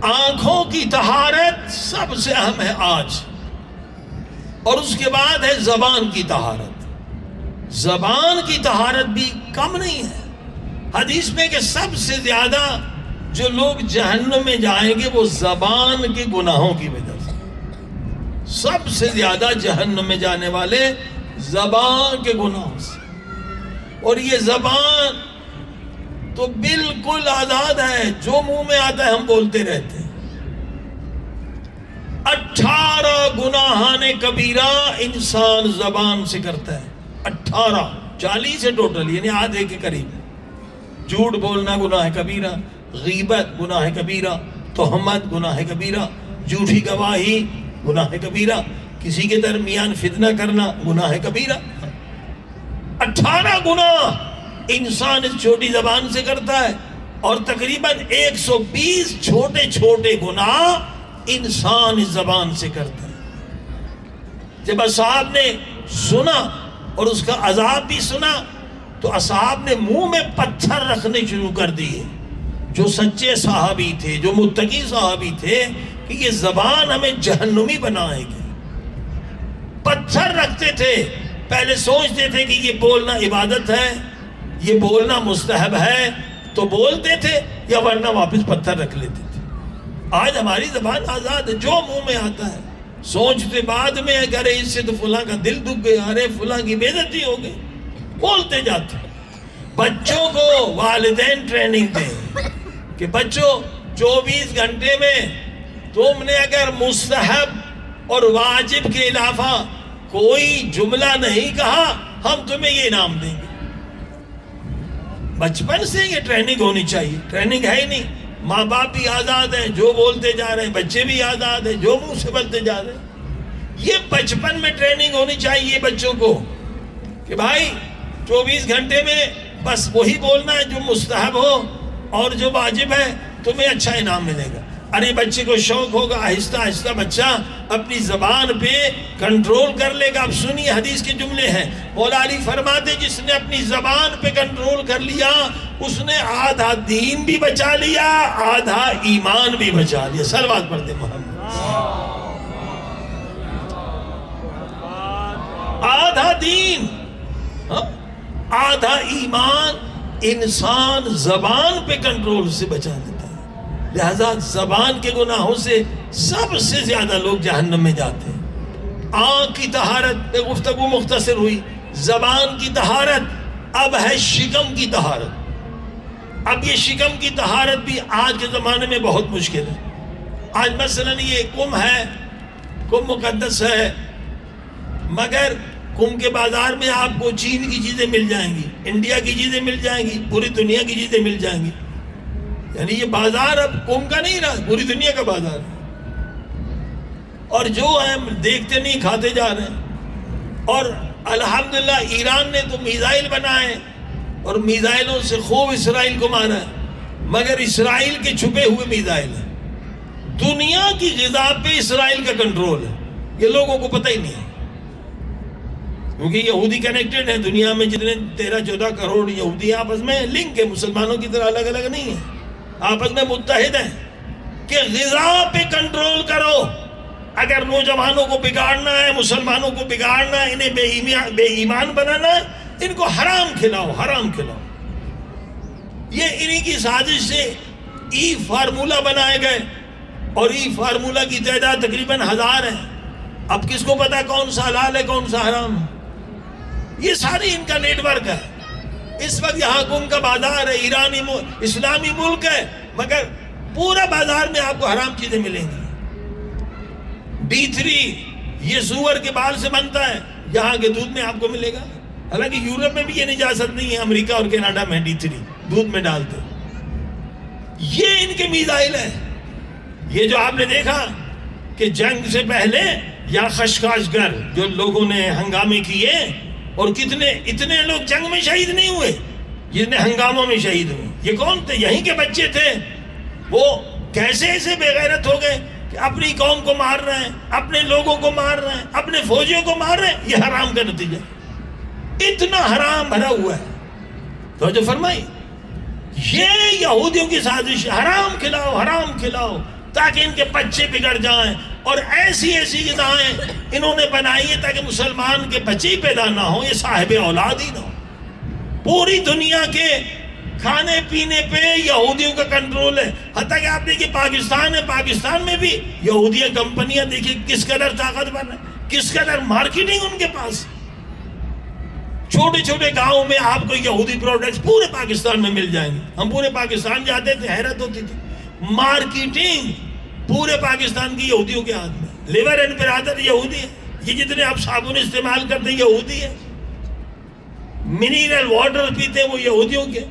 آنکھوں کی طہارت سب سے اہم ہے آج، اور اس کے بعد ہے زبان کی طہارت۔ زبان کی طہارت بھی کم نہیں ہے۔ حدیث میں کہ سب سے زیادہ جو لوگ جہنم میں جائیں گے وہ زبان کے گناہوں کی وجہ سے، سب سے زیادہ جہنم میں جانے والے زبان کے گناہوں سے۔ اور یہ زبان تو بالکل آزاد ہے، جو منہ میں آتا ہے ہم بولتے رہتے ہیں۔ 18 گناہان کبیرہ انسان زبان سے کرتا ہے، 18، 40 ہے ٹوٹل، یعنی آدھے کے قریب۔ جھوٹ بولنا گناہ کبیرہ، غیبت گناہ کبیرہ، تہمت گناہ کبیرہ، جھوٹی گواہی گناہ کبیرہ، کسی کے درمیان فتنہ کرنا گناہ کبیرہ۔ 18 گناہ انسان اس چھوٹی زبان سے کرتا ہے، اور تقریباً 120 چھوٹے چھوٹے گناہ انسان اس زبان سے کرتا ہے۔ جب اصحاب نے سنا اور اس کا عذاب بھی سنا تو اصحاب نے منہ میں پتھر رکھنے شروع کر دیے، جو سچے صحابی تھے، جو متقی صحابی تھے، کہ یہ زبان ہمیں جہنمی بنائے گی۔ پتھر رکھتے تھے، پہلے سوچتے تھے کہ یہ بولنا عبادت ہے، یہ بولنا مستحب ہے تو بولتے تھے، یا ورنہ واپس پتھر رکھ لیتے تھے۔ آج ہماری زبان آزاد ہے، جو منہ میں آتا ہے سوچتے بعد میں اگر اس سے تو فلاں کا دل دکھ گیا، ارے فلاں کی بے عزتی ہو گئی، بولتے جاتے۔ بچوں کو والدین ٹریننگ دیں کہ بچوں 24 گھنٹے میں تم نے اگر مستحب اور واجب کے علاوہ کوئی جملہ نہیں کہا ہم تمہیں یہ انعام دیں گے۔ بچپن سے یہ ٹریننگ ہونی چاہیے، ٹریننگ ہے ہی نہیں۔ ماں باپ بھی آزاد ہیں، جو بولتے جا رہے ہیں، بچے بھی آزاد ہیں، جو منہ سے بولتے جا رہے ہیں۔ یہ بچپن میں ٹریننگ ہونی چاہیے بچوں کو کہ بھائی 24 گھنٹے میں بس وہی بولنا ہے جو مستحب ہو، اور جو واجب ہے تمہیں اچھا انعام ملے گا۔ ارے بچے کو شوق ہوگا، آہستہ آہستہ بچہ اپنی زبان پہ کنٹرول کر لے گا۔ اب سنیے حدیث کے جملے ہیں، مولا علی فرماتے جس نے اپنی زبان پہ کنٹرول کر لیا اس نے آدھا دین بھی بچا لیا، آدھا ایمان بھی بچا لیا۔ صلوات پڑھتے محمد۔ آدھا دین، آدھا ایمان انسان زبان پہ کنٹرول سے بچا لیتا ہے۔ لہذا زبان کے گناہوں سے سب سے زیادہ لوگ جہنم میں جاتے ہیں۔ آنکھ کی طہارت پہ گفتگو مختصر ہوئی، زبان کی طہارت، اب ہے شکم کی طہارت۔ اب یہ شکم کی طہارت بھی آج کے زمانے میں بہت مشکل ہے۔ آج مثلا یہ کم ہے، کم مقدس ہے، مگر کم کے بازار میں آپ کو چین کی چیزیں مل جائیں گی، انڈیا کی چیزیں مل جائیں گی، پوری دنیا کی چیزیں مل جائیں گی۔ یعنی یہ بازار اب کم کا نہیں رہا، پوری دنیا کا بازار ہے، اور جو ہم دیکھتے نہیں کھاتے جا رہے ہیں۔ اور الحمدللہ ایران نے تو میزائل بنائے اور میزائلوں سے خوب اسرائیل کو مارا ہے، مگر اسرائیل کے چھپے ہوئے میزائل ہیں۔ دنیا کی غذا پہ اسرائیل کا کنٹرول ہے، یہ لوگوں کو پتہ ہی نہیں ہے، کیونکہ یہودی کنیکٹڈ ہیں۔ دنیا میں جتنے 13-14 کروڑ یہودی آپس میں لنک ہے، مسلمانوں کی طرح الگ الگ نہیں ہیں، آپس میں متحد ہیں کہ غذا پہ کنٹرول کرو۔ اگر نوجوانوں کو بگاڑنا ہے، مسلمانوں کو بگاڑنا ہے، انہیں بے ایمان بنانا ہے، ان کو حرام کھلاؤ، حرام کھلاؤ۔ یہ انہی کی سازش سے ای فارمولہ بنائے گئے، اور ای فارمولہ کی تعداد تقریباً 1000 ہے۔ اب کس کو پتا کون سا حلال ہے کون سا حرام ہے؟ یہ ساری ان کا نیٹ ورک ہے۔ اس وقت یہاں کم کا بازار ہے، ایرانی اسلامی ملک ہے، مگر پورا بازار میں آپ کو حرام چیزیں ملیں گی۔ D3 یہ سور کے بال سے بنتا ہے، یہاں کے دودھ میں آپ کو ملے گا۔ حالانکہ یورپ میں بھی یہ اجازت نہیں ہے، امریکہ اور کینیڈا میں D3 دودھ میں ڈالتے۔ یہ ان کے میزائل ہیں۔ یہ جو آپ نے دیکھا کہ جنگ سے پہلے یا خشخاش گر جو لوگوں نے ہنگامے کیے، اور اتنے لوگ جنگ میں شہید نہیں ہوئے، جس نے ہنگاموں میں شہید ہوئے. یہ کون تھے؟ یہیں کے بچے تھے. وہ کیسے ایسے بے غیرت ہو گئے کہ اپنی قوم کو مار رہے ہیں, اپنے لوگوں کو مار رہے ہیں, اپنے فوجیوں کو مار رہے ہیں. یہ حرام کا نتیجہ, اتنا حرام بھرا ہوا ہے. تو جو فرمائی یہ یہودیوں کی سازش, حرام کھلاؤ حرام کھلاؤ تاکہ ان کے بچے بگڑ جائیں, اور ایسی ایسی غذائیں انہوں نے بنائی ہیں تاکہ مسلمان کے بچے ہی پیدا نہ ہوں, یہ صاحب اولاد ہی نہ ہو. پوری دنیا کے کھانے پینے پہ یہودیوں کا کنٹرول ہے. حتیٰ کہ آپ دیکھیں پاکستان ہے, پاکستان میں بھی یہودیہ کمپنیاں دیکھیں کس قدر طاقتور ہیں, کس قدر مارکیٹنگ ان کے پاس. چھوٹے چھوٹے گاؤں میں آپ کو یہودی پروڈکٹس پورے پاکستان میں مل جائیں گے. ہم پورے پاکستان جاتے تھے, حیرت ہوتی تھی. مارکیٹنگ پورے پاکستان کی یہودیوں کے ہاتھ میں. لیور اینڈ برادر یہودی ہے, یہ جتنے آپ صابن استعمال کرتے ہیں یہودی ہے, منرل واٹر پیتے ہیں وہ یہودیوں کے.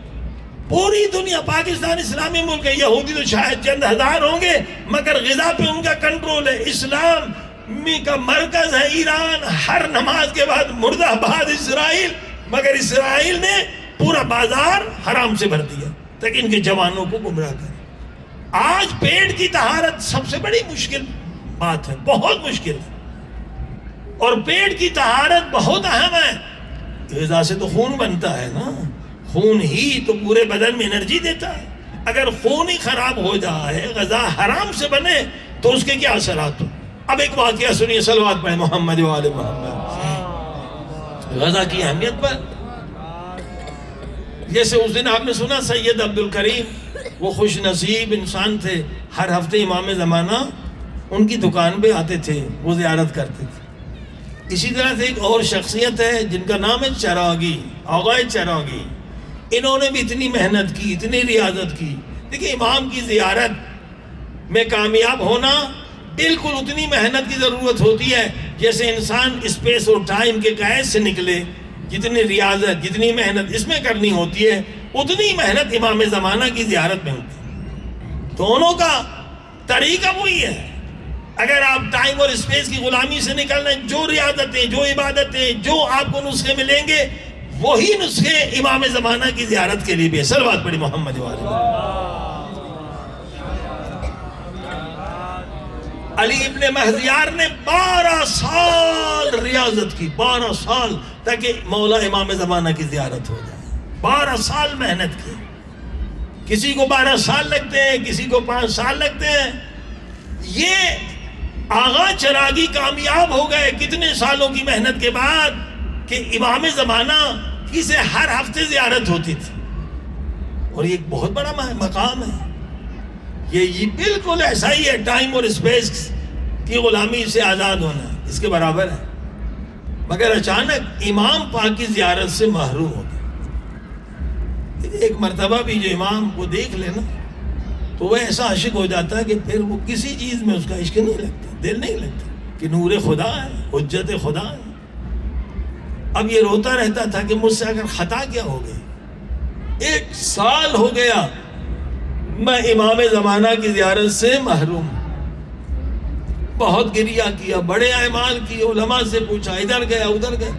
پوری دنیا, پاکستان اسلامی ملک ہے, یہودی تو شاید چند ہزار ہوں گے مگر غذا پہ ان کا کنٹرول ہے. اسلام کا مرکز ہے ایران, ہر نماز کے بعد مردہ آباد اسرائیل, مگر اسرائیل نے پورا بازار حرام سے بھر دیا تاکہ ان کے جوانوں کو گمراہ کرے. آج پیٹ کی طہارت سب سے بڑی مشکل بات ہے, بہت مشکل ہے, اور پیٹ کی طہارت بہت اہم ہے. غذا سے تو خون بنتا ہے نا, خون ہی تو پورے بدن میں انرجی دیتا ہے. اگر خون ہی خراب ہو جائے, غذا حرام سے بنے, تو اس کے کیا اثرات ہو. اب ایک واقعہ سنیے, صلوات پڑھیں محمد و آل محمد. غذا کی اہمیت پر, جیسے اس دن آپ نے سنا سید عبد الکریم, وہ خوش نصیب انسان تھے, ہر ہفتے امام زمانہ ان کی دکان پہ آتے تھے, وہ زیارت کرتے تھے. اسی طرح سے ایک اور شخصیت ہے جن کا نام ہے چراغی, آغا چراغی. انہوں نے بھی اتنی محنت کی, اتنی ریاضت کی. دیکھیں امام کی زیارت میں کامیاب ہونا بالکل اتنی محنت کی ضرورت ہوتی ہے جیسے انسان اسپیس اور ٹائم کے قید سے نکلے. جتنی ریاضت, جتنی محنت اس میں کرنی ہوتی ہے, اتنی محنت امام زمانہ کی زیارت میں ہوتی ہے. دونوں کا طریقہ وہی ہے. اگر آپ ٹائم اور اسپیس کی غلامی سے نکلنا, جو ریاضتیں, جو عبادتیں, جو آپ کو نسخے ملیں گے, وہی نسخے امام زمانہ کی زیارت کے لیے بھی ہے. صلوات پڑھی محمد و آل. علی ابن مہدیار نے 12 سال ریاضت کی, 12 سال, تاکہ مولا امام زمانہ کی زیارت ہو جائے. 12 سال محنت کی. کسی کو 12 سال لگتے ہیں, کسی کو 5 سال لگتے ہیں. یہ آغا چراغی کامیاب ہو گئے کتنے سالوں کی محنت کے بعد کہ امام زمانہ کی سے ہر ہفتے زیارت ہوتی تھی. اور یہ ایک بہت بڑا مقام ہے. یہ بالکل ایسا ہی ہے ٹائم اور اسپیس کی غلامی سے آزاد ہونا, اس کے برابر ہے. مگر اچانک امام پاک کی زیارت سے محروم ہو گئے. ایک مرتبہ بھی جو امام کو دیکھ لے نا, تو وہ ایسا عاشق ہو جاتا ہے کہ پھر وہ کسی چیز میں اس کا عشق نہیں لگتا, دل نہیں لگتا, کہ نور خدا ہے, حجت خدا ہے. اب یہ روتا رہتا تھا کہ مجھ سے اگر خطا کیا ہو گئی, 1 سال ہو گیا میں امام زمانہ کی زیارت سے محروم. بہت گریہ کیا, بڑے اعمال کی, علماء سے پوچھا, ادھر گیا ادھر گیا.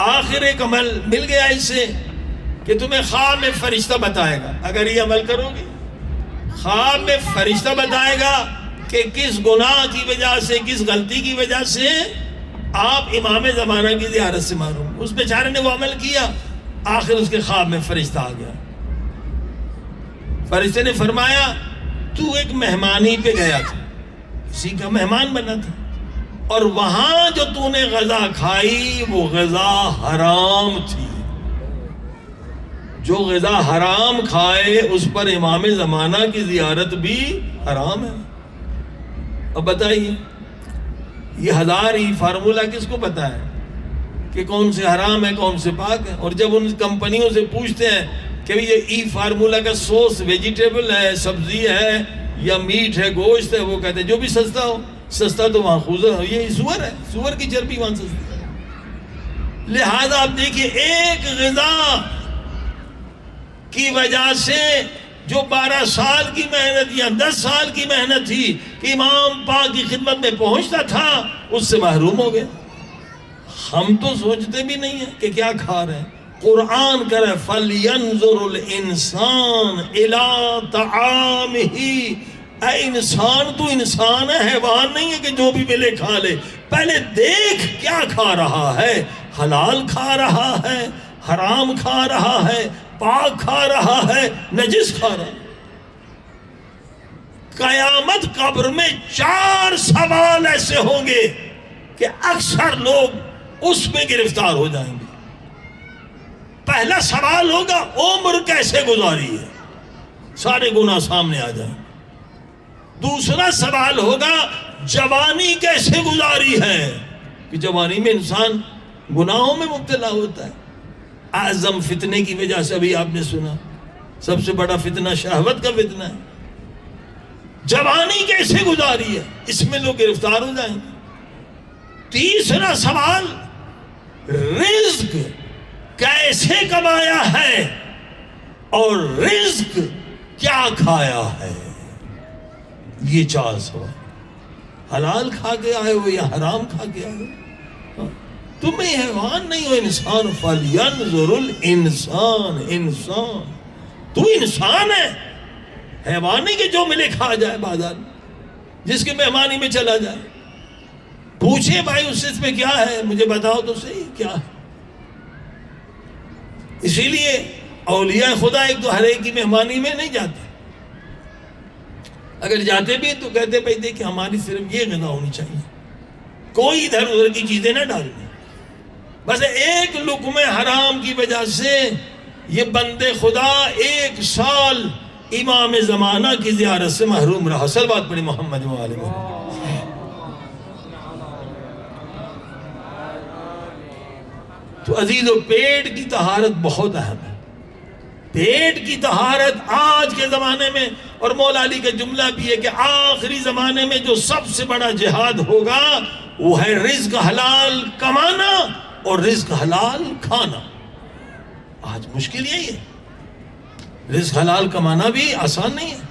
آخر ایک عمل مل گیا اس سے کہ تمہیں خواب میں فرشتہ بتائے گا, اگر یہ عمل کرو گے خواب میں فرشتہ بتائے گا کہ کس گناہ کی وجہ سے, کس غلطی کی وجہ سے آپ امام زمانہ کی زیارت سے محروم. اس بیچارے نے وہ عمل کیا, آخر اس کے خواب میں فرشتہ آ گیا. فرشتے نے فرمایا تو ایک مہمانی پہ گیا تھا, کسی کا مہمان بنا تھا, اور وہاں جو تو نے غذا کھائی وہ غذا حرام تھی. جو غذا حرام کھائے اس پر امام زمانہ کی زیارت بھی حرام ہے. اب بتائیے یہ 1000 ہی فارمولہ کس کو پتا ہے کہ کون سے حرام ہے کون سے پاک ہے. اور جب ان کمپنیوں سے پوچھتے ہیں کہ یہ فارمولہ کا سوس ویجیٹیبل ہے, سبزی ہے, یا میٹ ہے, گوشت ہے, وہ کہتے ہیں جو بھی سستا ہو, سستا تو وہاں خوزہ ہو, یہ سور ہے, سور کی چربی وہاں سستی ہے. لہذا آپ دیکھیے ایک غذا کی وجہ سے جو 12 سال کی محنت یا 10 سال کی محنت تھی کہ امام پاک کی خدمت میں پہنچتا تھا, اس سے محروم ہو گئے. ہم تو سوچتے بھی نہیں ہیں کہ کیا کھا رہے ہیں. قرآن کرے فَلْيَنْظُرُ الْإِنسَانُ إِلَىٰ طَعَامِهِ، اے انسان تو انسان ہے، حیوان نہیں ہے کہ جو بھی ملے کھا لے. پہلے دیکھ کیا کھا رہا ہے، حلال کھا رہا ہے، حرام کھا رہا ہے، پاک کھا رہا ہے، نجس کھا رہا ہے. قیامت قبر میں 4 سوال ایسے ہوں گے کہ اکثر لوگ اس میں گرفتار ہو جائیں گے. پہلا سوال ہوگا عمر کیسے گزاری ہے، سارے گناہ سامنے آ جائیں. دوسرا سوال ہوگا جوانی کیسے گزاری ہے، کہ جوانی میں انسان گناہوں میں مبتلا ہوتا ہے. اعظم فتنے کی وجہ سے ابھی آپ نے سنا سب سے بڑا فتنہ شہوت کا فتنہ ہے. جوانی کیسے گزاری ہے، اس میں لوگ گرفتار ہو جائیں گے. تیسرا سوال رزق کیسے کمایا ہے اور رزق کیا کھایا ہے. یہ 4 سوال. حلال کھا کے آئے ہو یا حرام کھا کے آئے ہو، تمہیں حیوان نہیں ہو، انسان. فَلْيَنْظُرُ الْإِنسَانُ، انسان تو انسان ہے، حیوان نہیں کہ جو ملے کھا جائے بازار میں، جس کے مہمانی میں چلا جائے. پوچھے بھائی اس میں کیا ہے، مجھے بتاؤ تو صحیح کیا ہے. اسی لیے اولیاء خدا ایک تو ہر ایک کی مہمانی میں نہیں جاتے، اگر جاتے بھی تو کہتے بھائی دیکھیں ہماری صرف یہ غذا ہونی چاہیے، کوئی ادھر ادھر کی چیزیں نہ ڈالیں. بس ایک لقمہ حرام کی وجہ سے یہ بندے خدا 1 سال امام زمانہ کی زیارت سے محروم رہا. صلوات پڑھی محمد و آل محمد. تو عزیزو پیٹ کی طہارت بہت اہم ہے. پیٹ کی طہارت آج کے زمانے میں، اور مولا علی کا جملہ بھی ہے کہ آخری زمانے میں جو سب سے بڑا جہاد ہوگا وہ ہے رزق حلال کمانا اور رزق حلال کھانا. آج مشکل یہی ہے، رزق حلال کمانا بھی آسان نہیں ہے.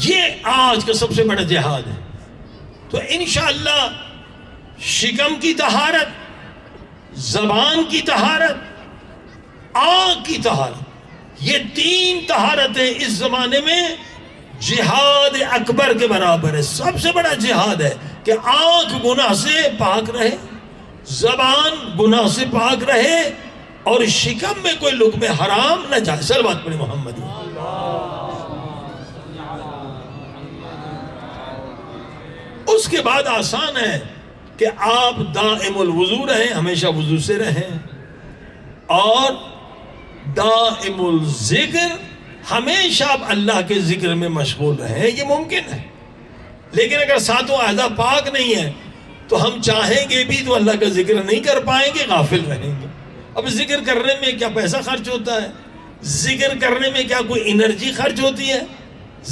یہ آج کا سب سے بڑا جہاد ہے. تو انشاءاللہ شکم کی طہارت، زبان کی طہارت، آنکھ کی طہارت، یہ 3 طہارتیں اس زمانے میں جہاد اکبر کے برابر ہے. سب سے بڑا جہاد ہے کہ آنکھ گناہ سے پاک رہے، زبان گناہ سے پاک رہے، اور شکم میں کوئی لقمہ حرام نہ جائے. صلوات پڑھی محمد. اس کے بعد آسان ہے کہ آپ دائم الوضو رہیں، ہمیشہ وضو سے رہیں، اور دائم الذکر، ہمیشہ آپ اللہ کے ذکر میں مشغول رہیں. یہ ممکن ہے، لیکن اگر ساتوں اعضاء پاک نہیں ہے تو ہم چاہیں گے بھی تو اللہ کا ذکر نہیں کر پائیں گے، غافل رہیں گے. اب ذکر کرنے میں کیا پیسہ خرچ ہوتا ہے، ذکر کرنے میں کیا کوئی انرجی خرچ ہوتی ہے،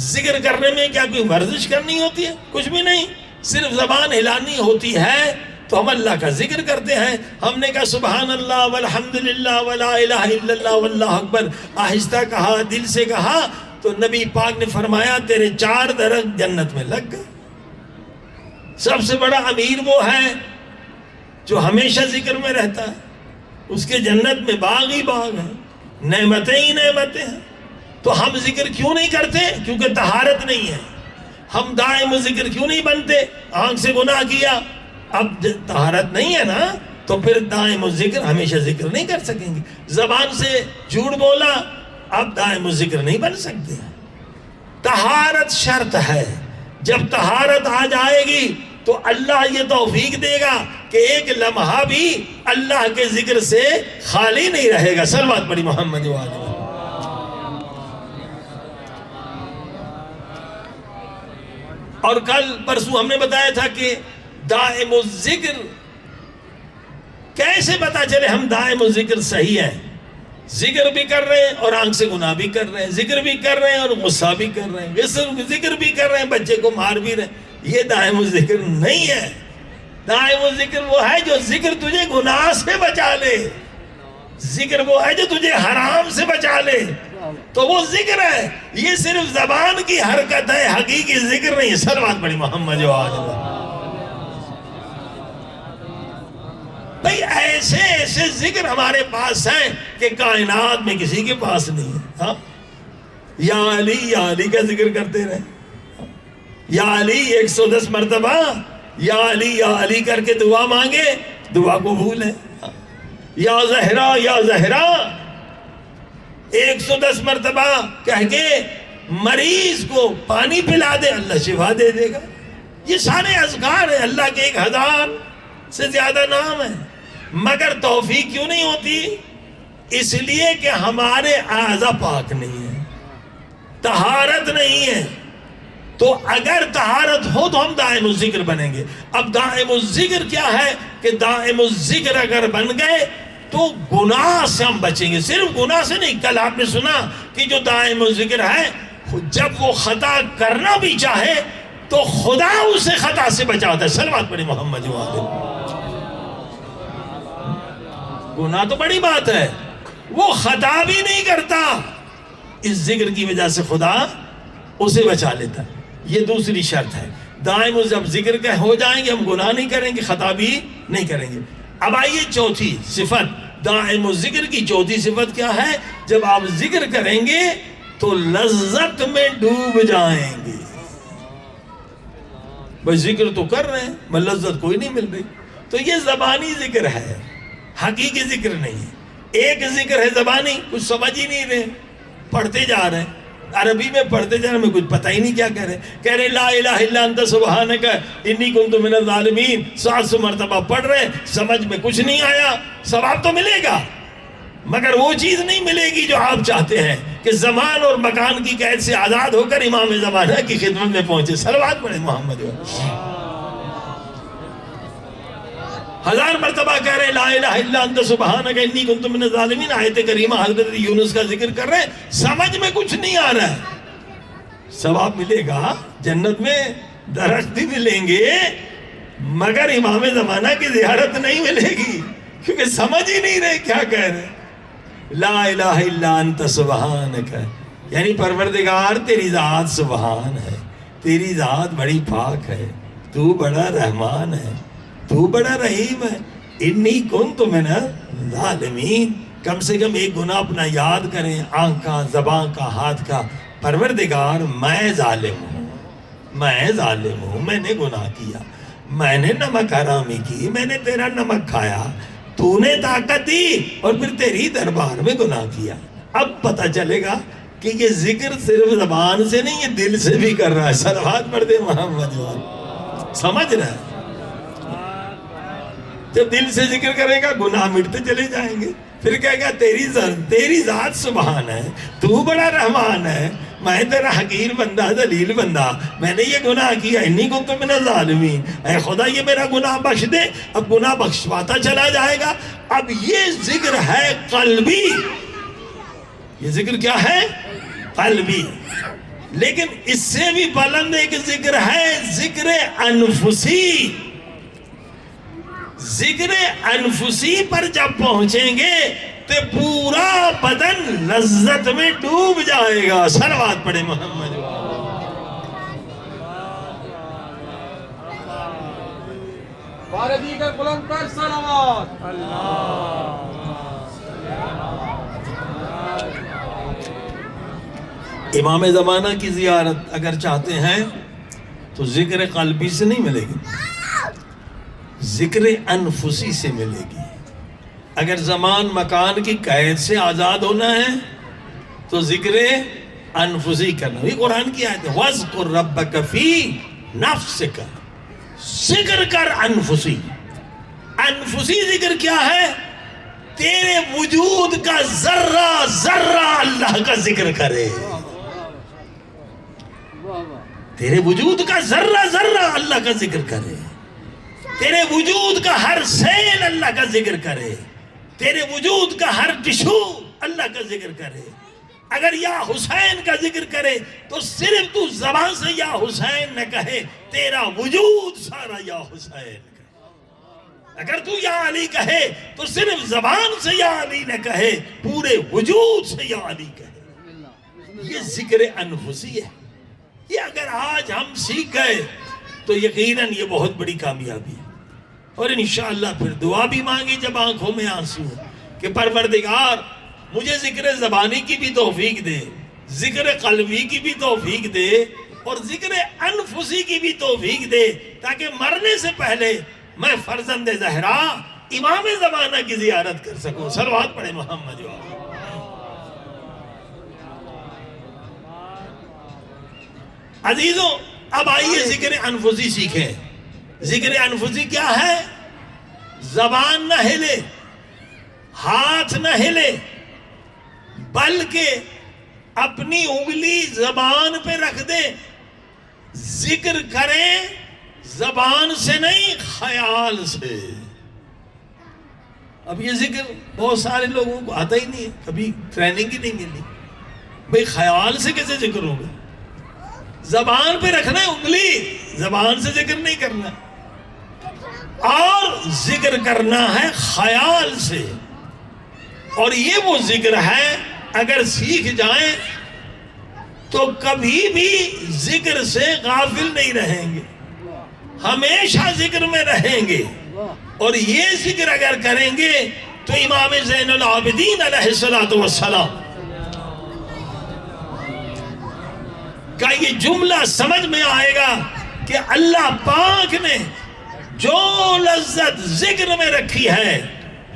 ذکر کرنے میں کیا کوئی ورزش کرنی ہوتی ہے، کچھ بھی نہیں. صرف زبان ہلانی ہوتی ہے تو ہم اللہ کا ذکر کرتے ہیں. ہم نے کہا سبحان اللہ والحمدللہ ولا الہ الا اللہ واللہ اکبر، آہستہ کہا، دل سے کہا، تو نبی پاک نے فرمایا تیرے 4 درخت جنت میں لگ گئے. سب سے بڑا امیر وہ ہے جو ہمیشہ ذکر میں رہتا ہے، اس کے جنت میں باغ ہی باغ ہیں، نعمتیں ہی نعمتیں ہیں. تو ہم ذکر کیوں نہیں کرتے؟ کیونکہ طہارت نہیں ہے. ہم دائم ذکر کیوں نہیں بنتے؟ آنکھ سے گناہ کیا، اب طہارت نہیں ہے نا، تو پھر دائم ذکر ہمیشہ ذکر نہیں کر سکیں گے. زبان سے جھوٹ بولا، اب دائم ذکر نہیں بن سکتے. طہارت شرط ہے. جب طہارت آ جائے گی تو اللہ یہ توفیق دے گا کہ ایک لمحہ بھی اللہ کے ذکر سے خالی نہیں رہے گا. صلوات پڑھی محمد و آل محمد. اور کل پرسوں ہم نے بتایا تھا کہ دائم الذکر کیسے پتا چلے ہم دائم الذکر صحیح ہیں. ذکر بھی کر رہے ہیں اور آنکھ سے گناہ بھی کر رہے ہیں، ذکر بھی کر رہے ہیں اور غصہ بھی کر رہے ہیں، ذکر بھی کر رہے ہیں، بچے کو مار بھی رہے ہیں. یہ دائم الذکر نہیں ہے. دائم الذکر وہ ہے جو ذکر تجھے گناہ سے بچا لے، ذکر وہ ہے جو تجھے حرام سے بچا لے، تو وہ ذکر ہے. یہ صرف زبان کی حرکت ہے، حقیقی ذکر نہیں. صلوات پڑھی محمد و آل محمد. بھئی ایسے ایسے ذکر ہمارے پاس ہیں کہ کائنات میں کسی کے پاس نہیں ہے. ہاں یا علی کا ذکر کرتے رہے. یا علی 110 مرتبہ یا علی کر کے دعا مانگے، دعا قبول ہے. یا زہرا 110 مرتبہ کہہ کے مریض کو پانی پلا دے، اللہ شفا دے دے گا. یہ سارے اذکار ہیں، اللہ کے 1000 سے زیادہ نام ہیں. مگر توفیق کیوں نہیں ہوتی؟ اس لیے کہ ہمارے اعضاء پاک نہیں ہیں، طہارت نہیں ہے. تو اگر طہارت ہو تو ہم دائم الذکر بنیں گے. اب دائم الذکر کیا ہے کہ دائم الذکر اگر بن گئے تو گناہ سے ہم بچیں گے. صرف گناہ سے نہیں، کل آپ نے سنا کہ جو دائم الذکر ہے جب وہ خطا کرنا بھی چاہے تو خدا اسے خطا سے بچاتا ہے. صلوات پڑھیں محمد وآلہ. گناہ تو بڑی بات ہے، وہ خطا بھی نہیں کرتا، اس ذکر کی وجہ سے خدا اسے بچا لیتا. یہ دوسری شرط ہے. دائم جب ذکر کے ہو جائیں گے ہم گناہ نہیں کریں گے، خطا بھی نہیں کریں گے. اب آئیے چوتھی صفت دائم الذکر کی. چوتھی صفت کیا ہے؟ جب آپ ذکر کریں گے تو لذت میں ڈوب جائیں گے. بھئی ذکر تو کر رہے ہیں مگر لذت کوئی نہیں مل رہی. تو یہ زبانی ذکر ہے، حقیقی ذکر نہیں ہے. ایک ذکر ہے زبانی، کچھ سمجھ ہی نہیں رہے، پڑھتے جا رہے ہیں، عربی میں پڑھتے جا رہے ہیں، کچھ پتہ ہی نہیں کیا کہہ رہے. کہہ رہے لا الہ الا انت سبحانک انی کنت من الظالمین 700 مرتبہ پڑھ رہے ہیں، سمجھ میں کچھ نہیں آیا. ثواب تو ملے گا مگر وہ چیز نہیں ملے گی جو آپ چاہتے ہیں کہ زمان اور مکان کی قید سے آزاد ہو کر امام زمانہ کی خدمت میں پہنچے. صلوات پڑھیں محمد. 1000 مرتبہ کہہ رہے لا الہ الا انت سبحانک انی کنت من الظالمین. آیت کریمہ حضرت یونس کا ذکر کر رہے ہیں، سمجھ میں کچھ نہیں آ رہا ہے. ثواب ملے گا، جنت میں درخت بھی ملیں گے مگر امام زمانہ کی زیارت نہیں ملے گی کیونکہ سمجھ ہی نہیں رہے کیا کہہ رہے. لا الہ الا انت سبحانک یعنی پروردگار تیری ذات سبحان ہے، تیری ذات بڑی پاک ہے، تو بڑا رحمان ہے، تو بڑا رحیم ہے. انی کنت من الظالمین. کم سے کم ایک گناہ اپنا یاد کریں، آنکھ کا، زبان کا، ہاتھ کا. پروردگار میں ظالم ہوں، میں نے گناہ کیا، میں نے نمک حرامی کی، میں نے تیرا نمک کھایا، تو نے طاقت دی اور پھر تیری دربار میں گناہ کیا. اب پتہ چلے گا کہ یہ ذکر صرف زبان سے نہیں، یہ دل سے بھی کر رہا ہے. صلوات پڑھ دے محمد. سمجھ رہا ہے؟ جب دل سے ذکر کرے گا گناہ مٹتے چلے جائیں گے. پھر کہے گا تیری ذات سبحان ہے، تو بڑا رحمان ہے، میں تیرا حقیر بندہ، ذلیل بندہ، میں نے یہ گناہ کیا، انی کنت من الظالمین. اے خدا یہ میرا گناہ بخش دے. اب گناہ بخشواتا چلا جائے گا. اب یہ ذکر ہے قلبی. یہ ذکر کیا ہے؟ قلبی. لیکن اس سے بھی بلند ایک ذکر ہے، ذکر انفسی. ذکر انفسی پر جب پہنچیں گے تو پورا بدن لذت میں ڈوب جائے گا. صلوات پڑھیں محمد. باردی کا بلند پر صلوات. امام زمانہ کی زیارت اگر چاہتے ہیں تو ذکر قلبی سے نہیں ملے گی، ذکر انفسی سے ملے گی. اگر زمان مکان کی قید سے آزاد ہونا ہے تو ذکر انفسی کرنا. یہ قرآن کی آیت ہے، وَاذْكُرْ رَبَّكَ فِي نَفْسِكَ. ذکر کر انفسی. انفسی ذکر کیا ہے؟ تیرے وجود کا ذرہ ذرہ اللہ کا ذکر کرے. تیرے وجود کا ذرہ ذرہ اللہ کا ذکر کرے. تیرے وجود کا ہر سیل اللہ کا ذکر کرے. تیرے وجود کا ہر ٹشو اللہ کا ذکر کرے. اگر یا حسین کا ذکر کرے تو صرف تو زبان سے یا حسین نہ کہے، تیرا وجود سارا یا حسین کہے. اگر تو یا علی کہے تو صرف زبان سے یا علی نہ کہے، پورے وجود سے یا علی کہے. یہ ذکر انفسی ہے. یہ اگر آج ہم سیکھ گئے تو یقیناً یہ بہت بڑی کامیابی ہے. اور انشاءاللہ پھر دعا بھی مانگی جب آنکھوں میں آنسو کہ پروردگار مجھے ذکر زبانی کی بھی توفیق دے، ذکر قلبی کی بھی توفیق دے، اور ذکر انفسی کی بھی توفیق دے، تاکہ مرنے سے پہلے میں فرزند زہرا امام زمانہ کی زیارت کر سکوں۔ صلوات پڑھے محمد جو عزیزوں، اب آئیے ذکر انفسی سیکھیں۔ ذکر انفسی کیا ہے؟ زبان نہ ہلے، ہاتھ نہ ہلے، بلکہ اپنی انگلی زبان پہ رکھ دے، ذکر کریں زبان سے نہیں خیال سے۔ اب یہ ذکر بہت سارے لوگوں کو آتا ہی نہیں ہے، کبھی ٹریننگ ہی نہیں ملی، بھئی خیال سے کیسے ذکر ہوگا؟ زبان پہ رکھنا ہے انگلی، زبان سے ذکر نہیں کرنا، اور ذکر کرنا ہے خیال سے۔ اور یہ وہ ذکر ہے اگر سیکھ جائیں تو کبھی بھی ذکر سے غافل نہیں رہیں گے، ہمیشہ ذکر میں رہیں گے۔ اور یہ ذکر اگر کریں گے تو امام زین العابدین علیہ السلام کا یہ جملہ سمجھ میں آئے گا کہ اللہ پاک نے جو لذت ذکر میں رکھی ہے،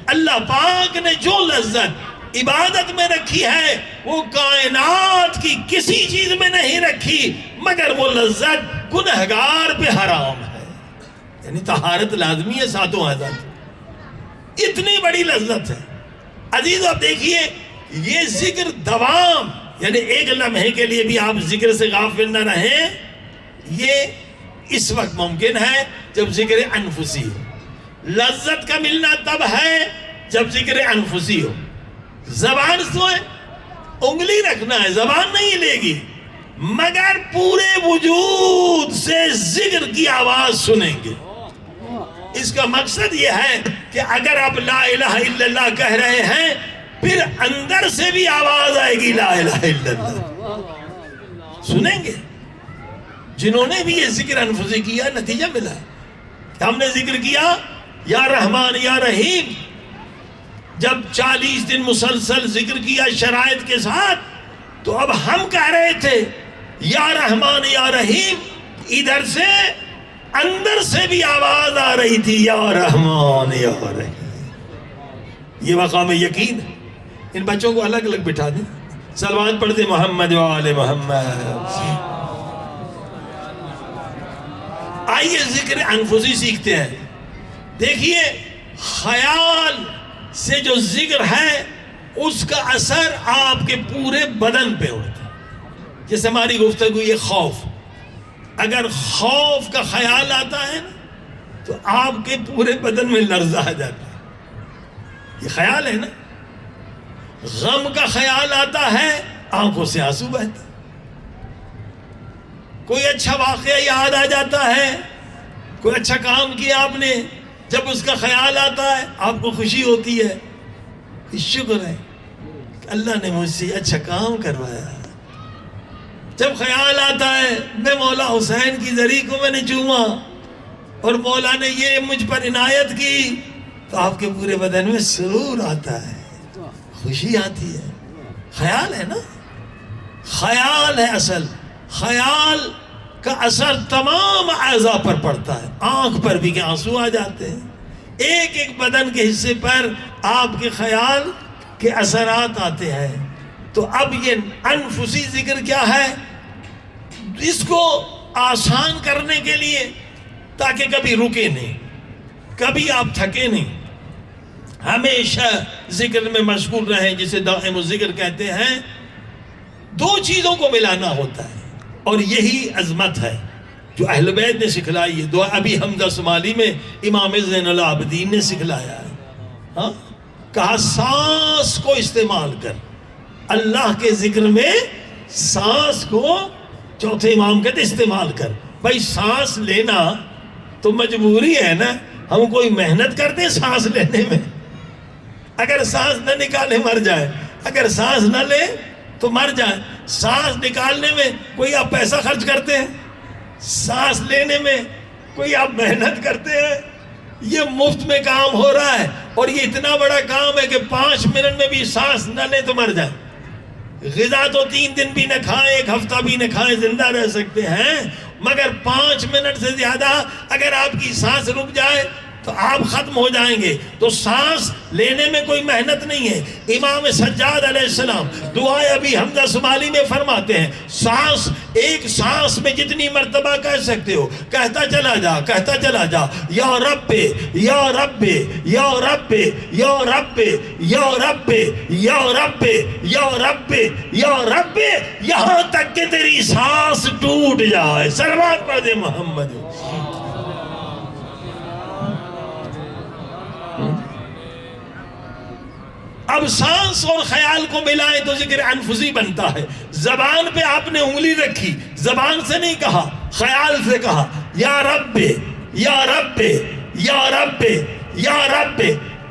اللہ پاک نے جو لذت عبادت میں رکھی ہے، وہ کائنات کی کسی چیز میں نہیں رکھی، مگر وہ لذت گنہگار پہ حرام ہے۔ یعنی طہارت لازمی ہے ساتوں آزاد، اتنی بڑی لذت ہے۔ عزیز آپ دیکھیے، یہ ذکر دوام، یعنی ایک لمحے کے لیے بھی آپ ذکر سے غافل نہ رہیں، یہ اس وقت ممکن ہے جب ذکر انفسی ہو۔ لذت کا ملنا تب ہے جب ذکر انفسی ہو۔ زبان سوئے، انگلی رکھنا ہے، زبان نہیں لے گی، مگر پورے وجود سے ذکر کی آواز سنیں گے۔ اس کا مقصد یہ ہے کہ اگر آپ لا الہ الا اللہ کہہ رہے ہیں، پھر اندر سے بھی آواز آئے گی لا الہ الا اللہ، سنیں گے۔ جنہوں نے بھی یہ ذکر انفسی کیا، نتیجہ ملا ہے۔ ہم نے ذکر کیا یا رحمان یا رحیم، جب 40 دن مسلسل ذکر کیا شرائط کے ساتھ، تو اب ہم کہہ رہے تھے یا رحمان یا رحیم، ادھر سے اندر سے بھی آواز آ رہی تھی یا رحمان یا رحیم۔ یہ مقام یقین ہے۔ ان بچوں کو الگ الگ بٹھا دیں، صلوات پڑھتے محمد و آل محمد۔ آئیے ذکر انفسی سیکھتے ہیں۔ دیکھیے، خیال سے جو ذکر ہے اس کا اثر آپ کے پورے بدن پہ ہوتا ہے۔ جیسے ہماری گفتگو یہ خوف، اگر خوف کا خیال آتا ہے نا تو آپ کے پورے بدن میں لرزہ آ جاتا ہے، یہ خیال ہے نا۔ غم کا خیال آتا ہے، آنکھوں سے آنسو بہتے، کوئی اچھا واقعہ یاد آ جاتا ہے، کوئی اچھا کام کیا آپ نے، جب اس کا خیال آتا ہے آپ کو خوشی ہوتی ہے، شکر ہے کہ اللہ نے مجھ سے اچھا کام کروایا۔ جب خیال آتا ہے میں مولا حسین کی زری کو میں نے چوما اور مولا نے یہ مجھ پر عنایت کی، تو آپ کے پورے بدن میں سرور آتا ہے، خوشی آتی ہے۔ خیال ہے نا، خیال ہے اصل۔ خیال کا اثر تمام اعضاء پر پڑتا ہے، آنکھ پر بھی کہ آنسو آ جاتے ہیں، ایک ایک بدن کے حصے پر آپ کے خیال کے اثرات آتے ہیں۔ تو اب یہ انفسی ذکر کیا ہے؟ اس کو آسان کرنے کے لیے، تاکہ کبھی رکے نہیں، کبھی آپ تھکے نہیں، ہمیشہ ذکر میں مشغول رہیں، جسے دائم الذکر کہتے ہیں۔ دو چیزوں کو ملانا ہوتا ہے، اور یہی عظمت ہے جو اہل بیت نے سکھلائی ہے۔ دعا ابھی حمزہ شمالی میں امام زین العابدین نے سکھلایا ہے، ہاں، کہا سانس کو استعمال کر، اللہ کے ذکر میں سانس کو چوتھے امام کہتے استعمال کر۔ بھائی سانس لینا تو مجبوری ہے نا، ہم کوئی محنت کرتے ہیں سانس لینے میں؟ اگر سانس نہ نکالے مر جائے، اگر سانس نہ لے تو مر جائے۔ سانس نکالنے میں کوئی آپ پیسہ خرچ کرتے ہیں؟ سانس لینے میں کوئی آپ محنت کرتے ہیں؟ یہ مفت میں کام ہو رہا ہے، اور یہ اتنا بڑا کام ہے کہ 5 منٹ میں بھی سانس نہ لیں تو مر جائیں۔ غذا تو 3 دن بھی نہ کھائیں، 1 ہفتہ بھی نہ کھائیں، زندہ رہ سکتے ہیں، مگر 5 منٹ سے زیادہ اگر آپ کی سانس رک جائے تو آپ ختم ہو جائیں گے۔ تو سانس لینے میں کوئی محنت نہیں ہے۔ امام سجاد علیہ السلام دعائے ابی حمزہ صومالی میں فرماتے ہیں، سانس ایک سانس میں جتنی مرتبہ کہہ سکتے ہو کہتا چلا جا، کہتا چلا جا، یا رب یا رب یا رب یا رب یا رب یا رب یا رب یا رب، یہاں تک کہ تیری سانس ٹوٹ جائے۔ صلوات پڑھ دے محمد۔ اب سانس اور خیال کو ملائیں تو ذکر انفسی بنتا ہے۔ زبان پہ آپ نے انگلی رکھی، زبان سے نہیں کہا، خیال سے کہا، یا رب یا رب یا رب یا رب۔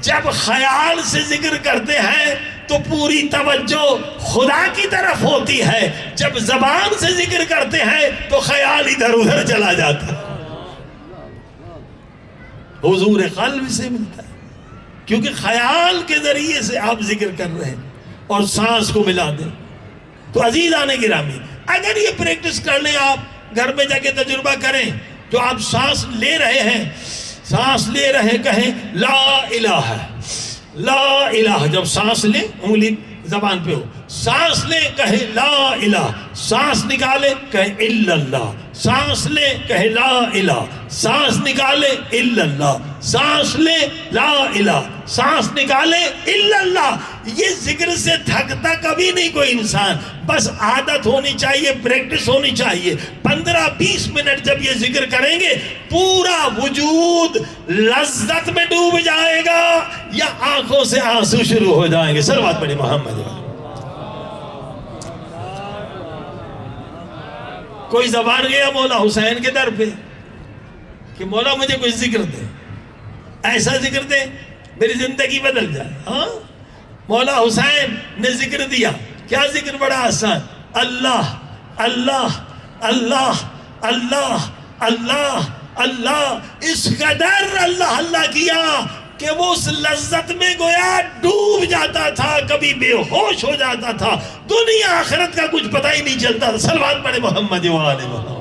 جب خیال سے ذکر کرتے ہیں تو پوری توجہ خدا کی طرف ہوتی ہے، جب زبان سے ذکر کرتے ہیں تو خیال ادھر ادھر چلا جاتا ہے۔ حضور قلب سے ملتا ہے، کیونکہ خیال کے ذریعے سے آپ ذکر کر رہے ہیں اور سانس کو ملا دیں۔ تو عزیزان گرامی، اگر یہ پریکٹس کر لیں، آپ گھر میں جا کے تجربہ کریں، جو آپ سانس لے رہے ہیں، سانس لے رہے کہیں لا الہ، لا الہ۔ جب سانس لیں انگلی زبان پہ ہو، سانس لیں کہیں لا الہ، سانس نکالے کہیں الا اللہ، سانس لیں کہیں لا الہ، سانس نکالے الا اللہ، سانس لیں لا الہ، سانس نکالے الا اللہ۔ یہ ذکر سے تھکتا کبھی نہیں کوئی انسان، بس عادت ہونی چاہیے، پریکٹس ہونی چاہیے۔ 15-20 منٹ جب یہ ذکر کریں گے، پورا وجود لذت میں ڈوب جائے گا یا آنکھوں سے آنسو شروع ہو جائیں گے۔ صلوات پڑھیں محمد۔ کوئی زبان گیا مولا حسین کے در پہ کہ مولا مجھے کوئی ذکر دے، ایسا ذکر دے میری زندگی بدل جائے۔ ہاں، مولا حسین نے ذکر دیا، کیا ذکر؟ بڑا آسان، اللہ اللہ اللہ اللہ اللہ اللہ۔ اس قدر اللہ اللہ کیا کہ وہ اس لذت میں گویا ڈوب جاتا تھا، کبھی بے ہوش ہو جاتا تھا، دنیا آخرت کا کچھ پتہ ہی نہیں چلتا تھا۔ صلوات پڑھے محمد و آل محمد۔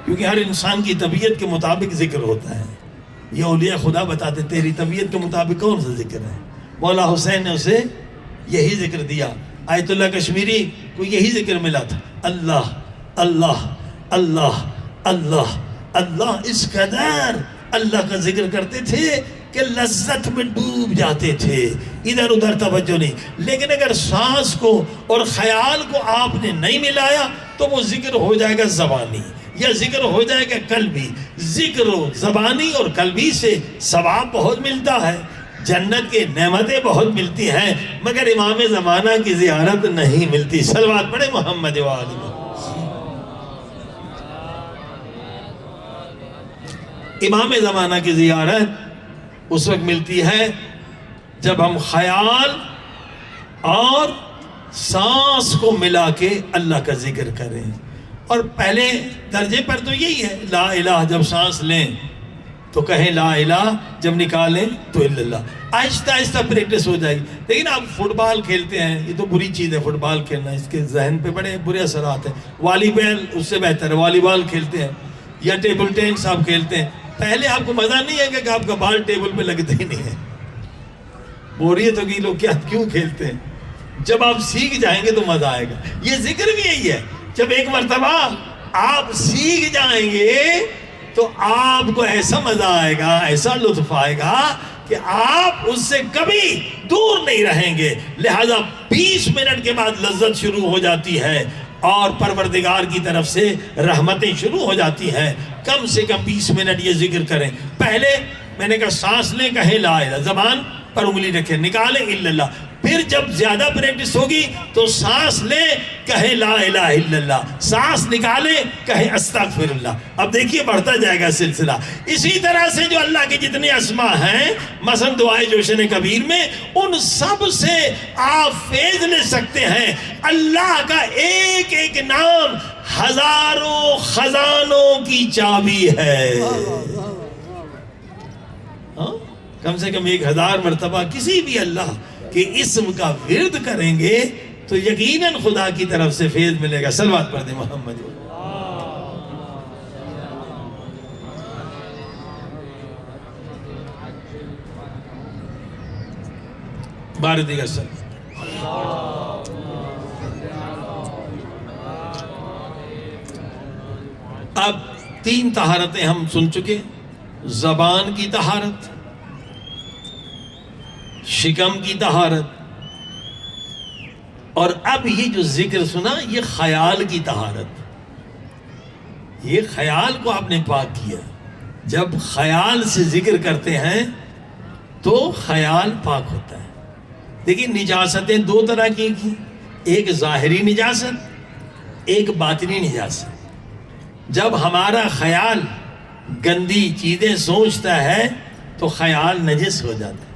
کیونکہ ہر انسان کی طبیعت کے مطابق ذکر ہوتا ہے۔ یہ اولیاء خدا بتاتے تیری طبیعت کے مطابق کون سا ذکر ہے۔ مولا حسین نے اسے یہی ذکر دیا۔ آیت اللہ کشمیری کو یہی ذکر ملا تھا، اللہ اللہ اللہ اللہ اللہ۔ اس قدر اللہ کا ذکر کرتے تھے کہ لذت میں ڈوب جاتے تھے، ادھر ادھر توجہ نہیں۔ لیکن اگر سانس کو اور خیال کو آپ نے نہیں ملایا تو وہ ذکر ہو جائے گا زبانی یا ذکر ہو جائے گا قلبی۔ ذکر زبانی اور قلبی سے ثواب بہت ملتا ہے، جنت کی نعمتیں بہت ملتی ہیں، مگر امام زمانہ کی زیارت نہیں ملتی۔ صلوات پڑھے محمد و آل محمد۔ امام زمانہ کی زیارت اس وقت ملتی ہے جب ہم خیال اور سانس کو ملا کے اللہ کا ذکر کریں۔ اور پہلے درجے پر تو یہی ہے، لا الہ جب سانس لیں تو کہیں لا الہ، جب نکالیں تو الا اللہ۔ آہستہ آہستہ پریکٹس ہو جائے گی۔ لیکن آپ فٹ بال کھیلتے ہیں، یہ تو بری چیز ہے فٹ بال کھیلنا، اس کے ذہن پہ بڑے برے اثرات ہیں۔ والی بال اس سے بہتر ہے، والی بال کھیلتے ہیں یا ٹیبل ٹینس آپ کھیلتے ہیں، پہلے آپ کو مزہ نہیں ہے کہ آپ کا بال ٹیبل پہ لگتا ہی نہیں ہے، بوریت ہوگی لوگ کیا کیوں کھیلتے ہیں۔ جب آپ سیکھ جائیں گے تو مزہ آئے گا۔ یہ ذکر بھی یہی ہے، جب ایک مرتبہ آپ سیکھ جائیں گے تو آپ کو ایسا مزہ آئے گا، ایسا لطف آئے گا کہ آپ اس سے کبھی دور نہیں رہیں گے۔ لہذا 20 منٹ کے بعد لذت شروع ہو جاتی ہے اور پروردگار کی طرف سے رحمتیں شروع ہو جاتی ہیں۔ کم سے کم 20 منٹ یہ ذکر کریں۔ پہلے میں نے کہا سانس لیں کہیں لا الہ، زبان پر انگلی رکھیں، نکالیں الا اللہ۔ پھر جب زیادہ پریکٹس ہوگی تو سانس لیں کہیں لا الہ الا اللہ، سانس نکالیں کہیں استغفر اللہ۔ اب دیکھیے بڑھتا جائے گا سلسلہ۔ اسی طرح سے جو اللہ کے جتنے اسماء ہیں، مثلا دعائے جوشن کبیر میں، ان سب سے آپ فیض لے سکتے ہیں۔ اللہ کا ایک ایک نام ہزاروں خزانوں کی چابی ہے. کم سے کم 1000 مرتبہ کسی بھی اللہ کے اسم کا ورد کریں گے تو یقیناً خدا کی طرف سے فیض ملے گا. صلوات پڑھ دیں محمد. بار دیگر سر. اب 3 طہارتیں ہم سن چکے. زبان کی طہارت، شکم کی طہارت، اور اب یہ جو ذکر سنا یہ خیال کی طہارت. یہ خیال کو آپ نے پاک کیا. جب خیال سے ذکر کرتے ہیں تو خیال پاک ہوتا ہے. دیکھیں نجاستیں 2 طرح کی تھیں، ایک ظاہری نجاست، ایک باطنی نجاست. جب ہمارا خیال گندی چیزیں سوچتا ہے تو خیال نجس ہو جاتا ہے.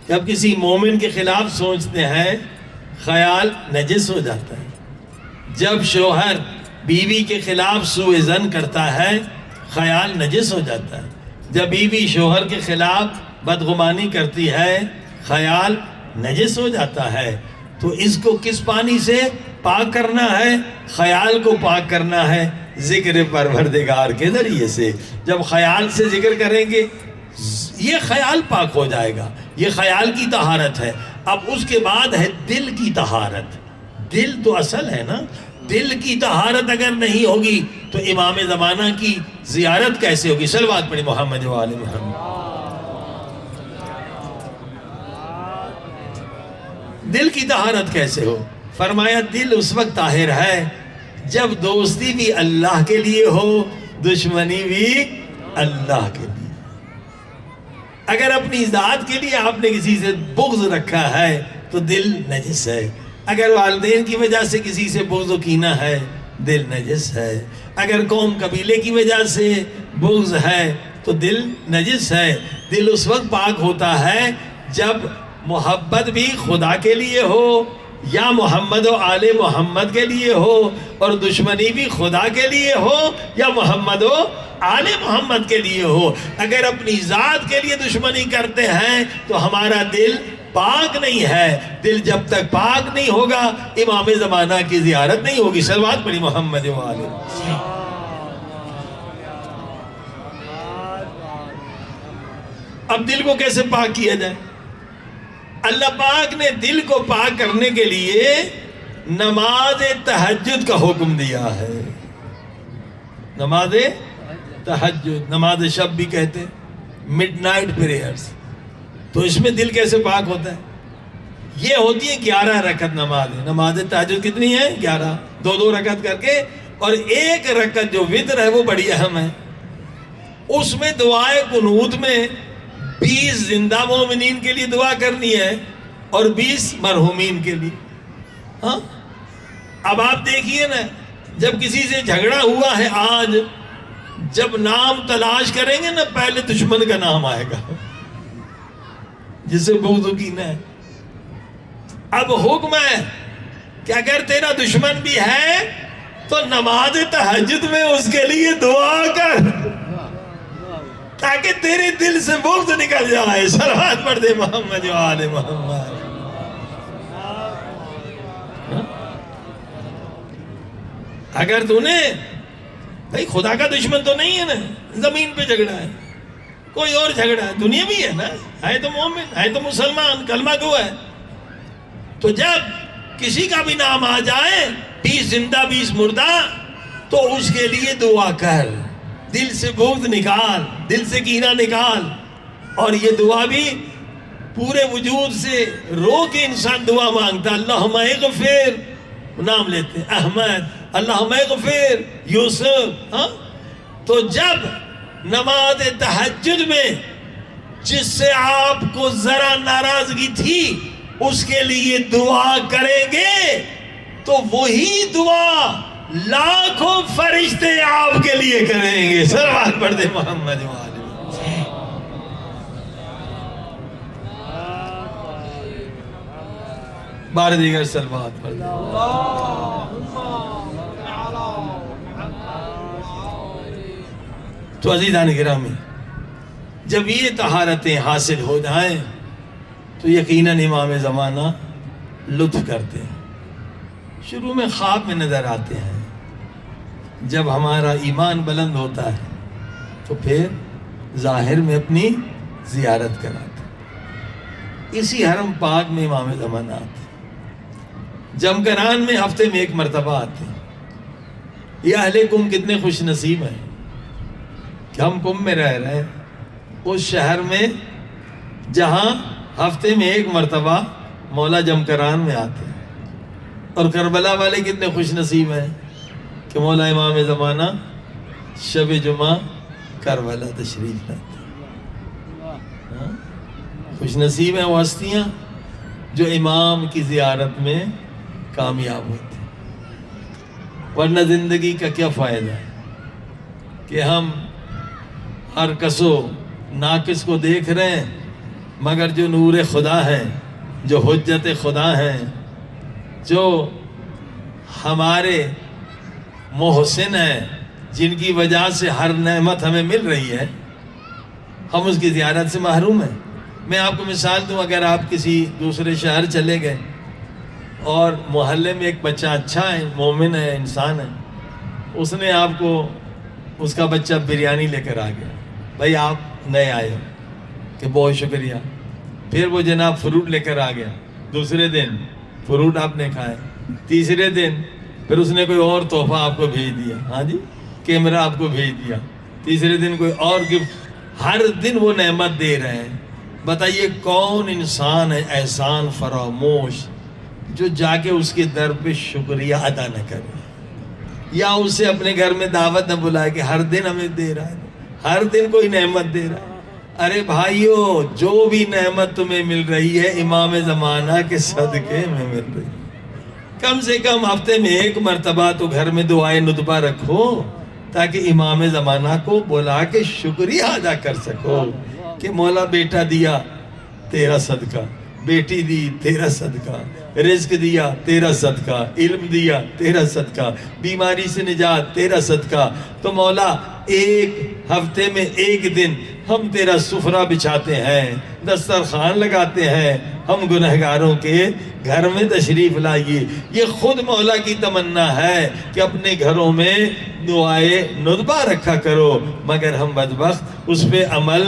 جب کسی مومن کے خلاف سوچتے ہیں خیال نجس ہو جاتا ہے. جب شوہر بیوی کے خلاف سوء ظن کرتا ہے خیال نجس ہو جاتا ہے. جب بیوی شوہر کے خلاف بدگمانی کرتی ہے خیال نجس ہو جاتا ہے. تو اس کو کس پانی سے پاک کرنا ہے؟ خیال کو پاک کرنا ہے ذکر پروردگار کے ذریعے سے. جب خیال سے ذکر کریں گے یہ خیال پاک ہو جائے گا. یہ خیال کی طہارت ہے. اب اس کے بعد ہے دل کی طہارت. دل تو اصل ہے نا. دل کی طہارت اگر نہیں ہوگی تو امام زمانہ کی زیارت کیسے ہوگی؟ صلوات پڑھی محمد و آل محمد. دل کی طہارت کیسے ہو؟ فرمایا دل اس وقت طاہر ہے جب دوستی بھی اللہ کے لیے ہو، دشمنی بھی اللہ کے لیے. اگر اپنی ذات کے لیے آپ نے کسی سے بغض رکھا ہے تو دل نجس ہے. اگر والدین کی وجہ سے کسی سے بغض و کینہ ہے دل نجس ہے. اگر قوم قبیلے کی وجہ سے بغض ہے تو دل نجس ہے. دل اس وقت پاک ہوتا ہے جب محبت بھی خدا کے لیے ہو یا محمد و آل محمد کے لیے ہو، اور دشمنی بھی خدا کے لیے ہو یا محمد و آل محمد کے لیے ہو. اگر اپنی ذات کے لیے دشمنی کرتے ہیں تو ہمارا دل پاک نہیں ہے. دل جب تک پاک نہیں ہوگا امام زمانہ کی زیارت نہیں ہوگی. صلوات پڑھی محمد و آل. اب دل کو کیسے پاک کیا جائے؟ اللہ پاک نے دل کو پاک کرنے کے لیے نماز تہجد کا حکم دیا ہے. نماز تہجد، نماز شب بھی کہتے ہیں، مڈ نائٹ پریئرز. تو اس میں دل کیسے پاک ہوتا ہے؟ یہ ہوتی ہے 11 رکعت نماز. نماز تہجد کتنی ہے؟ 11. 2 رکعت کر کے، اور 1 رکعت جو وتر ہے وہ بڑی اہم ہے. اس میں دعائے قنوت میں 20 زندہ مومنین کے لیے دعا کرنی ہے اور 20 مرحومین کے لیے. ہاں اب آپ دیکھیے نا، جب کسی سے جھگڑا ہوا ہے آج، جب نام تلاش کریں گے نا پہلے دشمن کا نام آئے گا جس سے بغض و کینہ ہے. اب حکم ہے کہ اگر تیرا دشمن بھی ہے تو نماز تہجد میں اس کے لیے دعا کر تاکہ تیرے دل سے بغض نکل جائے. صلوات پڑھ دے محمد و آل محمد. اگر تو نے بھائی خدا کا دشمن تو نہیں ہے نا، زمین پہ جھگڑا ہے، کوئی اور جھگڑا ہے، دنیا بھی ہے نا، ہے تو مومن، ہے تو مسلمان، کلمہ گو ہے. تو جب کسی کا بھی نام آ جائے 20 زندہ 20 مردہ تو اس کے لیے دعا کر. دل سے بغض نکال، دل سے کینہ نکال. اور یہ دعا بھی پورے وجود سے رو کے انسان دعا مانگتا. اللہم اغفر، نام لیتے ہیں احمد، اللہم اغفر یوسف. ہاں تو جب نماز تہجد میں جس سے آپ کو ذرا ناراضگی تھی اس کے لیے دعا کریں گے تو وہی دعا لاکھوں فرشتے آپ کے لیے کریں گے. صلوات پڑھ دے محمد و آل محمد. بار دیگر صلوات پڑھ دے. تو عزیزان گرامی، جب یہ طہارتیں حاصل ہو جائیں تو یقیناً امام زمانہ لطف کرتے ہیں. شروع میں خواب میں نظر آتے ہیں، جب ہمارا ایمان بلند ہوتا ہے تو پھر ظاہر میں اپنی زیارت کراتے ہیں. اسی حرم پاک میں امام زمانہ آتے ہیں، جمکران میں ہفتے میں ایک مرتبہ آتے ہیں. یہ اہل کم کتنے خوش نصیب ہیں کہ ہم کم میں رہ رہے ہیں، اس شہر میں جہاں ہفتے میں ایک مرتبہ مولا جمکران میں آتے ہیں. اور کربلا والے کتنے خوش نصیب ہیں کہ مولا امام زمانہ شب جمعہ کربلا تشریف لاتے ہیں. خوش نصیب ہیں وہ ہستیاں جو امام کی زیارت میں کامیاب ہوتی ہیں. ورنہ زندگی کا کیا فائدہ ہے کہ ہم ہر کس و ناقص کو دیکھ رہے ہیں، مگر جو نور خدا ہیں، جو حجت خدا ہیں، جو ہمارے محسن ہیں، جن کی وجہ سے ہر نعمت ہمیں مل رہی ہے، ہم اس کی زیارت سے محروم ہیں. میں آپ کو مثال دوں، اگر آپ کسی دوسرے شہر چلے گئے اور محلے میں ایک بچہ اچھا ہے، مومن ہے، انسان ہے، اس نے آپ کو، اس کا بچہ بریانی لے کر آ گیا، بھائی آپ نئے آئے ہو کہ بہت شکریہ. پھر وہ جناب فروٹ لے کر آ گیا، دوسرے دن فروٹ آپ نے کھائے، تیسرے دن پھر اس نے کوئی اور تحفہ آپ کو بھیج دیا، ہاں جی کیمرہ آپ کو بھیج دیا، تیسرے دن کوئی اور گفٹ، ہر دن وہ نعمت دے رہے ہیں. بتائیے کون انسان ہے احسان فراموش جو جا کے اس کے در پہ شکریہ ادا نہ کرے، یا اسے اپنے گھر میں دعوت نہ بلائے کہ ہر دن ہمیں دے رہا ہے، ہر دن کوئی نعمت دے رہا ہے. ارے بھائیو، جو بھی نعمت تمہیں مل رہی ہے امام زمانہ کے صدقے میں مل رہی ہے. کم سے کم ہفتے میں ایک مرتبہ تو گھر میں دعائے ندبہ رکھو تاکہ امام زمانہ کو بلا کے شکریہ ادا کر سکو کہ مولا بیٹا دیا تیرا صدقہ، بیٹی دی تیرا صدقہ، رزق دیا تیرا صدقہ، علم دیا تیرا صدقہ، بیماری سے نجات تیرا صدقہ. تو مولا ایک ہفتے میں ایک دن ہم تیرا سفرہ بچھاتے ہیں، دسترخوان لگاتے ہیں، ہم گنہگاروں کے گھر میں تشریف لائیے. یہ خود مولا کی تمنا ہے کہ اپنے گھروں میں دعائے ندبہ رکھا کرو، مگر ہم بدبخت اس پہ عمل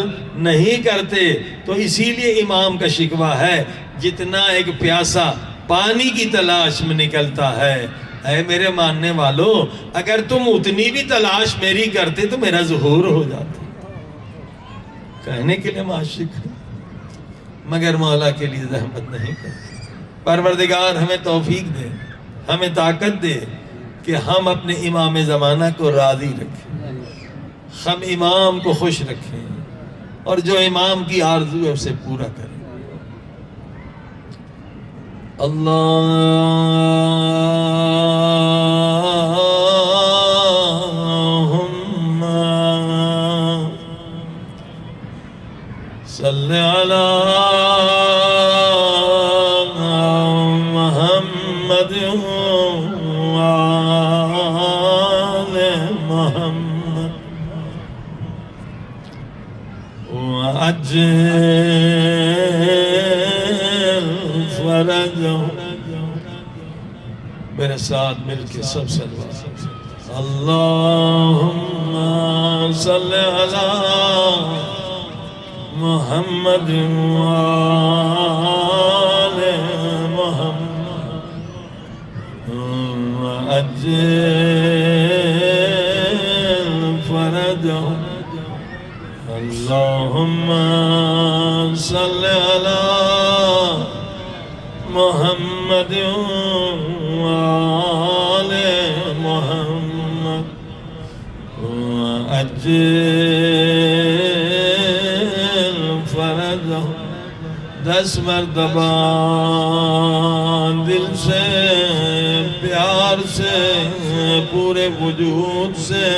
نہیں کرتے. تو اسی لیے امام کا شکوہ ہے، جتنا ایک پیاسا پانی کی تلاش میں نکلتا ہے، اے میرے ماننے والوں، اگر تم اتنی بھی تلاش میری کرتے تو میرا ظہور ہو جاتا. کہنے کے لیے معاشق ہے مگر مولا کے لیے زحمت نہیں کرتے. پروردگار ہمیں توفیق دے، ہمیں طاقت دے کہ ہم اپنے امام زمانہ کو راضی رکھیں، ہم امام کو خوش رکھیں اور جو امام کی آرزو ہے اسے پورا کریں. صلی علی محمد وآل محمد وعجل فرجہ. میرے ساتھ مل کے سب صلوات. اللہم صلی علی محمد وآل محمد وعجل فرجہ. اللہم صلی علی محمد وآل محمد وعجل فرجہ. 10 مرتبہ دل سے پیار سے پورے وجود سے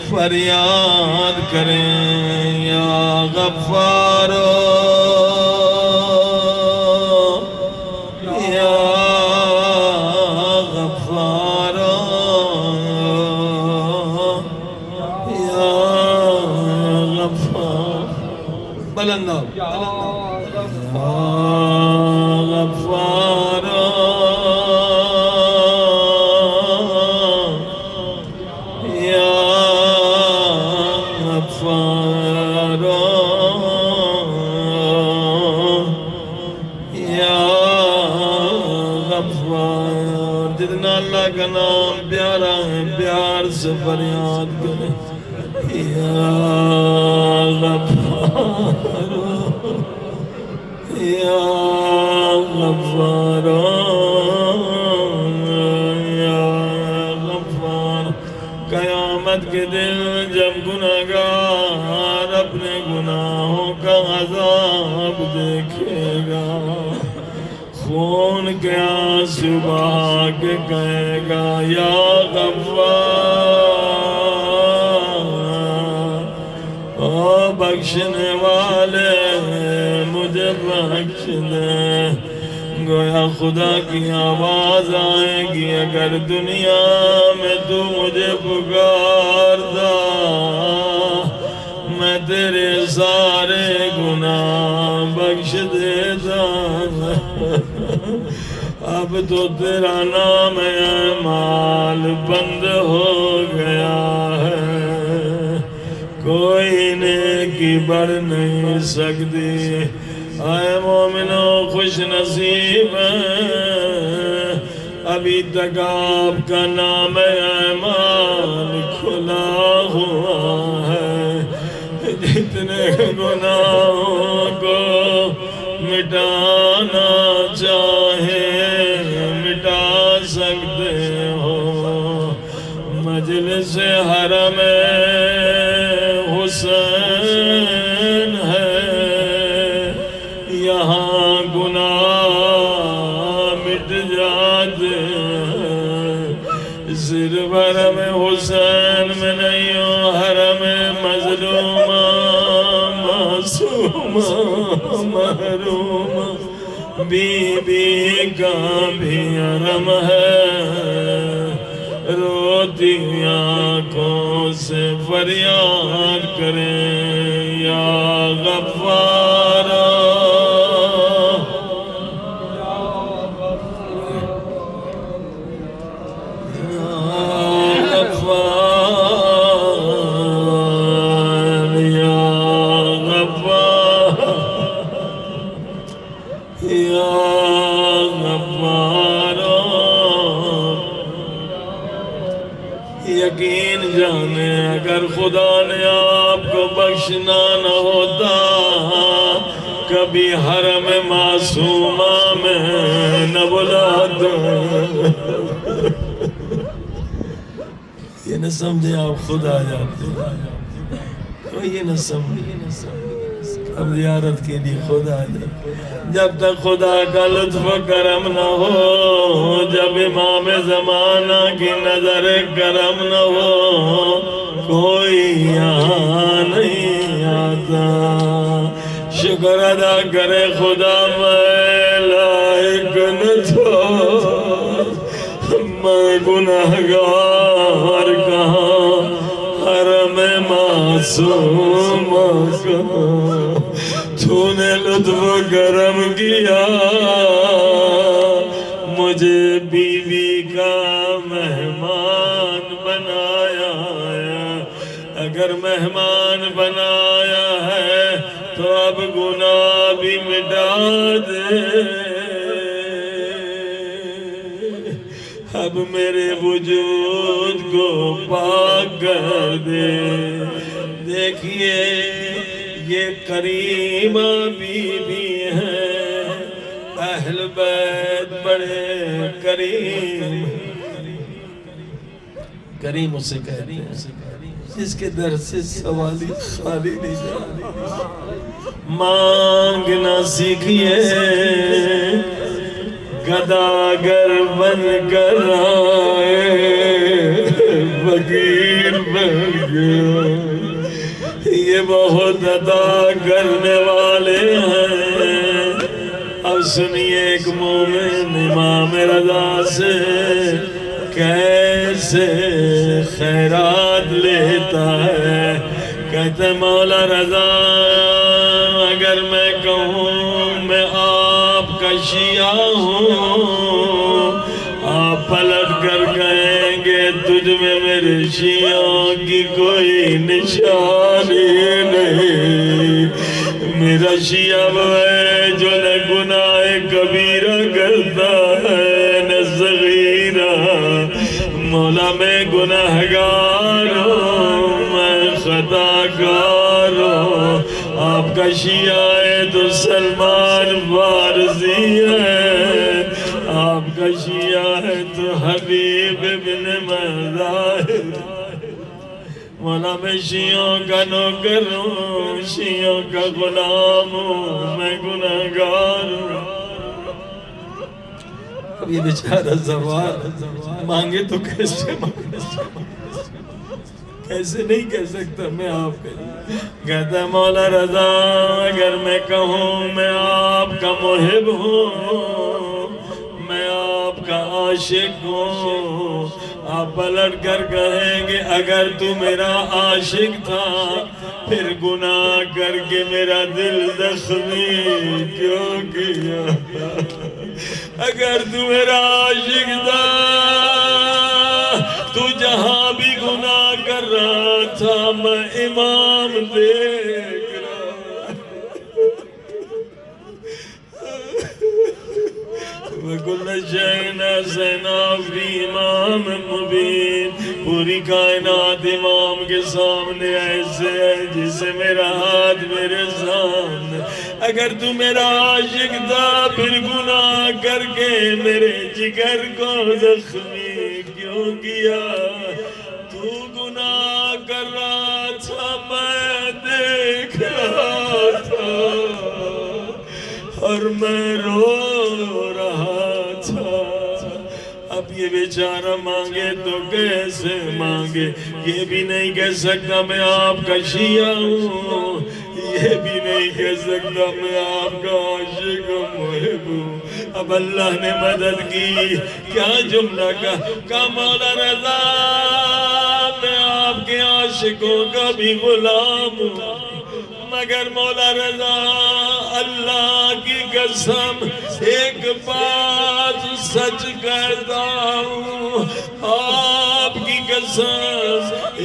فریاد کریں، یا غفار یا بلند یا غفار یا غفار یا غفار جتنا اللہ کا نام پیارا ہے پیار سے فریاد کریں یا غفار یا غفار یا غفار قیامت کے دن جب گناہگار اپنے گناہوں کا عذاب دیکھے گا خون کے آنسو بہا کے کہے گا یا غفار او بخشنے والے مجھے بخش دے گویا خدا کی آواز آئے گی اگر دنیا میں تو مجھے پکارتا میں تیرے سارے گناہ بخش دیتا اب تو تیرا نام اعمال بند ہو گیا ہے کوئی نیکی بڑھ نہیں سکتی اے مومنو خوش نصیب ہیں ابھی تک آپ کا نام اعمال کھلا ہوا ہے جتنے گناہوں کو مٹانا چاہے مٹا سکتے ہو مجلس حرم حسین ہے یہاں گناہ مٹ جاتے ہیں صرف حرم حسین میں نہیں ہو حرم مظلومہ معصومہ محرومہ بی بی کا بھی حرم ہے روتی آنکھوں سے فریاد کریں یا غفار یقین جانے اگر خدا نے آپ کو بخشنا نہ ہوتا کبھی حرم معصومہ میں نہ بلاتا یہ نہ سمجھے آپ خدا جاتے یہ نہ سمجھے اب زیارت کے لیے خدا جاتے جب تک خدا کا لطف کرم نہ ہو جب امام زمانہ کی نظر کرم نہ ہو کوئی یہاں نہیں آتا شکر ادا کرے خدا میں لائق نہ تھا میں گناہگار کہاں حرم معصومہ کہاں تو نے لطف کرم کیا مجھے بیوی کا مہمان بنایا ہے اگر مہمان بنایا ہے تو اب گناہ بھی مٹا دے اب میرے وجود کو پاک کر دے دیکھیے یہ کریمہ بی بی ہیں اہل بیت بڑے کریم اسے کہتے ہیں جس کے در سے سوالی خالی نہیں جاتی مانگنا سیکھیے گداگر بن کر آئے فقیر بن گیا یہ بہت عطا کرنے والے ہیں اب سنیے ایک مومن امام رضا سے کیسے خیرات لیتا ہے کہتے مولا رضا اگر میں کہوں میں آپ کا شیعہ ہوں، آپ پلٹ کر کہیں گے تجھ میں میرے شیعوں کی کوئی نشانی نہیں۔ میرا شیعہ وہ ہے جو نہ گناہ کبیرہ کرتا ہے نہ صغیرہ۔ مولا میں گناہگار ہوں، میں خطا کار ہوں۔ آپ کا شیعہ ہے تو سلمان فارسی ہے، آپ کا شیعہ ہے تو حبیب بن مظاہر۔ مولا میں شیعوں کا نوکر ہوں، شیعوں کا غلام ہوں، میں گناہگار ہوں۔ اب یہ بیچارہ زوار مانگے تو کیسے مانگے، کیسے نہیں کہہ سکتا میں آپ کا۔ کہتا مولا رضا اگر میں کہوں میں آپ کا محب ہوں، میں آپ کا عاشق ہوں، آپ پلٹ کر کہیں گے اگر تو میرا عاشق تھا پھر گناہ کر کے میرا دل زخمی کیوں کیا؟ اگر تو میرا عاشق تھا تو جہاں بھی گناہ کر رہا تھا میں امام دیکھ رہا۔ وَكُلَّ شَيْءٍ أَحْصَيْنَاهُ فِي إِمَامٍ مُبِينٍ، پوری کائنات امام کے سامنے ایسے ہے جسے میرا ہاتھ میرے سامنے۔ اگر تو میرا عاشق تھا پھر گناہ کر کے میرے جگر کو زخمی کیوں کیا؟ تو گناہ کر رہا تھا میں دیکھ رہا تھا اور میں رو رہا تھا۔ اب یہ بیچارہ مانگے تو کیسے مانگے؟ یہ بھی نہیں کہہ سکتا میں آپ کا شیعہ ہوں، یہ بھی نہیں کہہ سکتا میں آپ کا عاشق و محب ہوں۔ اب اللہ نے مدد کی، کیا جملہ کہا مولا رضا میں آپ کے عاشقوں کا بھی غلام ہوں، مگر مولا رضا اللہ کی قسم ایک بات سچ کہتا ہوں، آپ کی قسم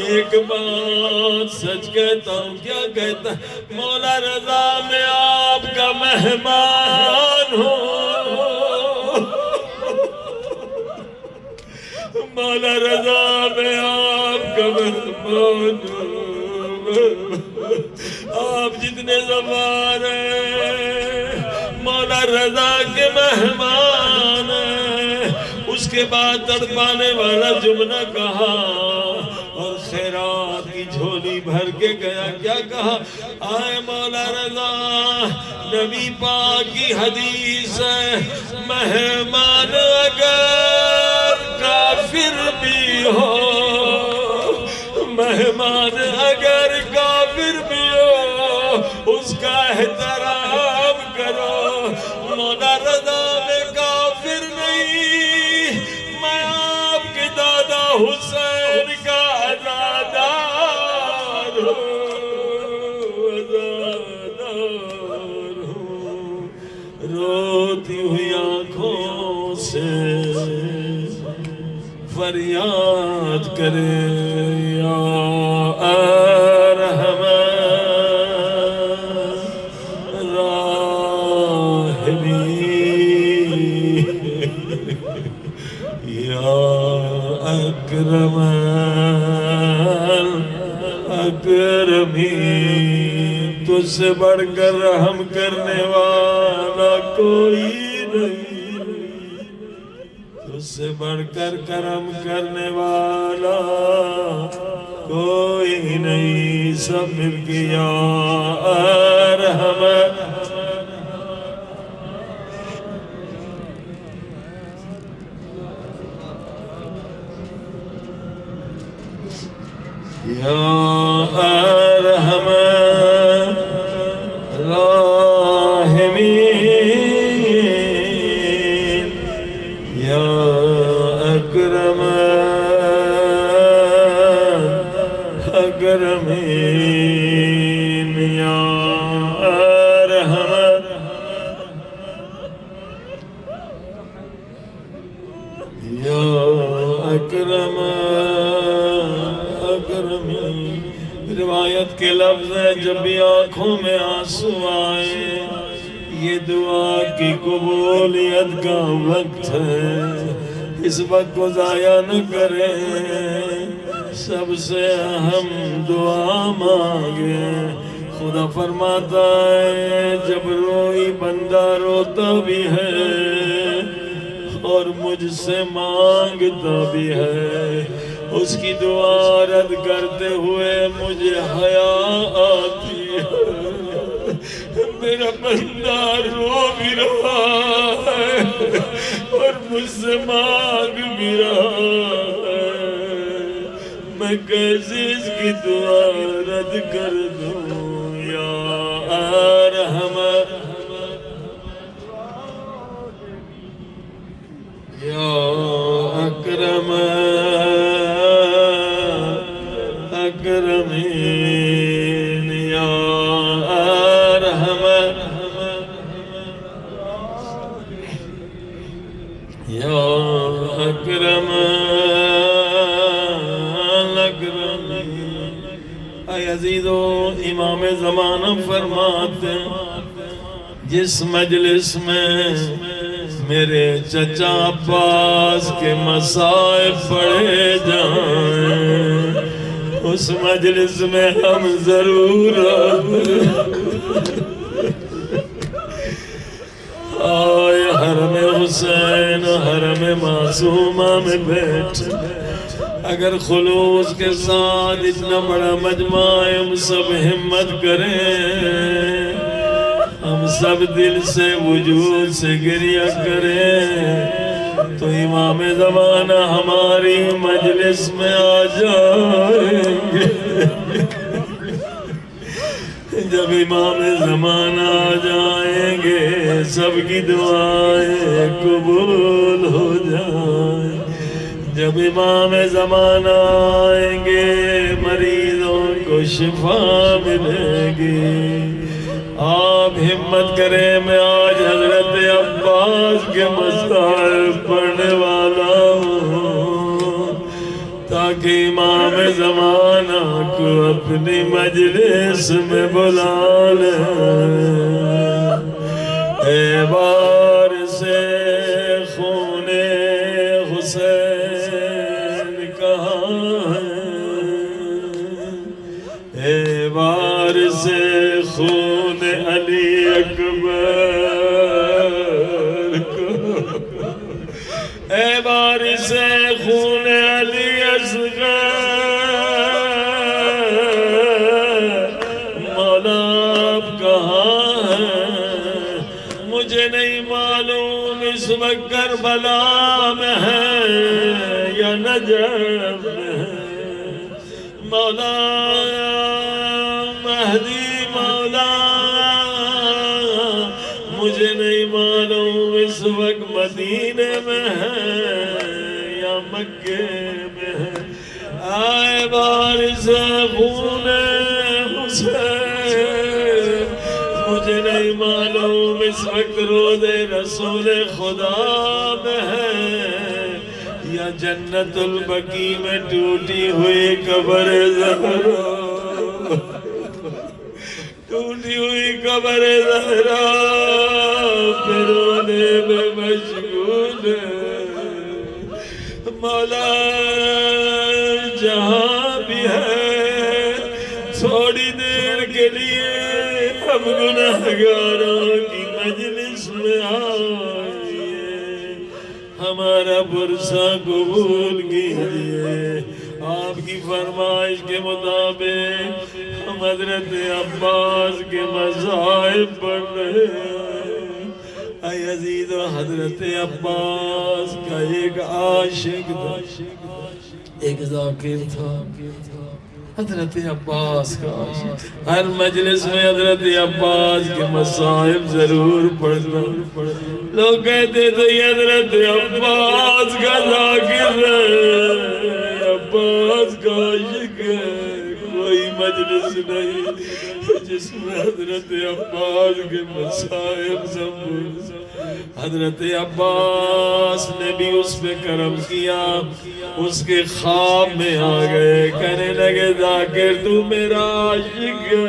ایک بات سچ کہتا ہوں۔ کیا کہتا ہے مولا رضا میں آپ کا مہمان ہوں، مولا رضا میں آپ کا مہمان ہوں۔ آپ جتنے زبان ہیں مولا رضا کے مہمان ہیں۔ اس کے بعد تڑپانے والا جملہ کہا اور خیرات کی جھولی بھر کے گیا۔ کیا کہا؟ آئے مولا رضا نبی پاک کی حدیث ہے، مہمان اگر کافر بھی ہو، مہمان اگر کافر بھی ہو اس کا احترام کرو۔ مولا رضا میں کافر نہیں، میں آپ کے دادا حسین کا عزادار ہوں۔ روتی ہوئی آنکھوں سے فریاد کرے یا ارحم یا اکرم الاکرمین، تجھ سے بڑھ کر رحم کرنے والا کوئی نہیں، تجھ سے بڑھ کر کرم کرنے والا کوئی نہیں۔ سب مل کے یا ارحم یا ارحم الراحمین، یا اکرم الاکرمین، یا یا اکرم اکرمی. روایت کے لفظ ہے جب بھی آنکھوں میں آنسو آئے یہ دعا کی قبولیت کا وقت ہے، اس وقت کو ضائع نہ کریں، سب سے اہم دعا مانگیں. خدا فرماتا ہے جب روئی بندہ روتا بھی ہے اور مجھ سے مانگتا بھی ہے، اس کی دعا رد کرتے ہوئے مجھے حیا آتی ہے. میرا بندہ رو بھی رہا ہے اور مجھ سے مانگ بھی رہا ہے، میں کیسے اس کی دعا رد کر دوں. یا ارحم یا اکرم اکرمین یا ارحم یا اکرم الاکرمین. اے عزیزو، امام زمانہ فرماتے ہیں جس مجلس میں میرے چچا عباس کے مصائب پڑھے جائیں اس مجلس میں ہم ضرور آئے. حرم حسین حرم معصومہ میں بیٹھ، اگر خلوص کے ساتھ اتنا بڑا مجمع ہے، ہم سب ہمت کریں، ہم سب دل سے وجود سے گریہ کریں تو امام زمانہ ہماری مجلس میں آ جائیں گے. جب امام زمانہ آ جائیں گے سب کی دعائیں قبول ہو جائیں. جب امام زمانہ آئیں گے مریضوں کو شفا ملے گی. آپ ہمت کریں، میں آج حضرت عباس کے مصائب پڑھنے والا ہوں تاکہ امام زمانہ کو اپنی مجلس میں بلا لیں. اے وارث خون حسین کہاں ہے، اے وارث خون علی اکبر کو، اے وارث خون علی اصغر، مولا آپ کہاں ہیں؟ مجھے نہیں معلوم اس وقت کربلا میں ہے یا نجف میں ہے. مولا مہدی مجھے نہیں معلوم اس وقت مدینے میں ہے یا مکے میں ہے. آئے وارث خون حسین، مجھے نہیں معلوم اس وقت روضے رسول خدا میں ہے یا جنت البقیع میں ٹوٹی ہوئی قبر زہرا، ٹوٹی ہوئی قبر زہرا پہ رونے میں مشغول ہے. مولا جہاں بھی ہے تھوڑی دیر کے لیے ہم گناہگاروں کی مجلس میں آئیے، ہمارا برسہ قبول کیجیے. آپ کی فرمائش کے مطابق ہم حضرت عباس کے مصائب پڑھ رہے ہیں. اے عزیزو، حضرت عباس کا ایک عاشق تھا، ایک ذاکر تھا. حضرت عباس کا عاشق، ہر مجلس میں حضرت عباس کے مصائب ضرور پڑھنا. لوگ کہتے تھے یہ حضرت عباس کا ذاکر ہے، عباس کا عاشق ہے، کوئی مجلس نہیں جس میں حضرت عباس کے مصائب سب، حضرت عباس نے بھی اس پہ کرم کیا، اس کے خواب میں آ گئے، کہنے لگے ذاکر تو میرا عاشق ہے،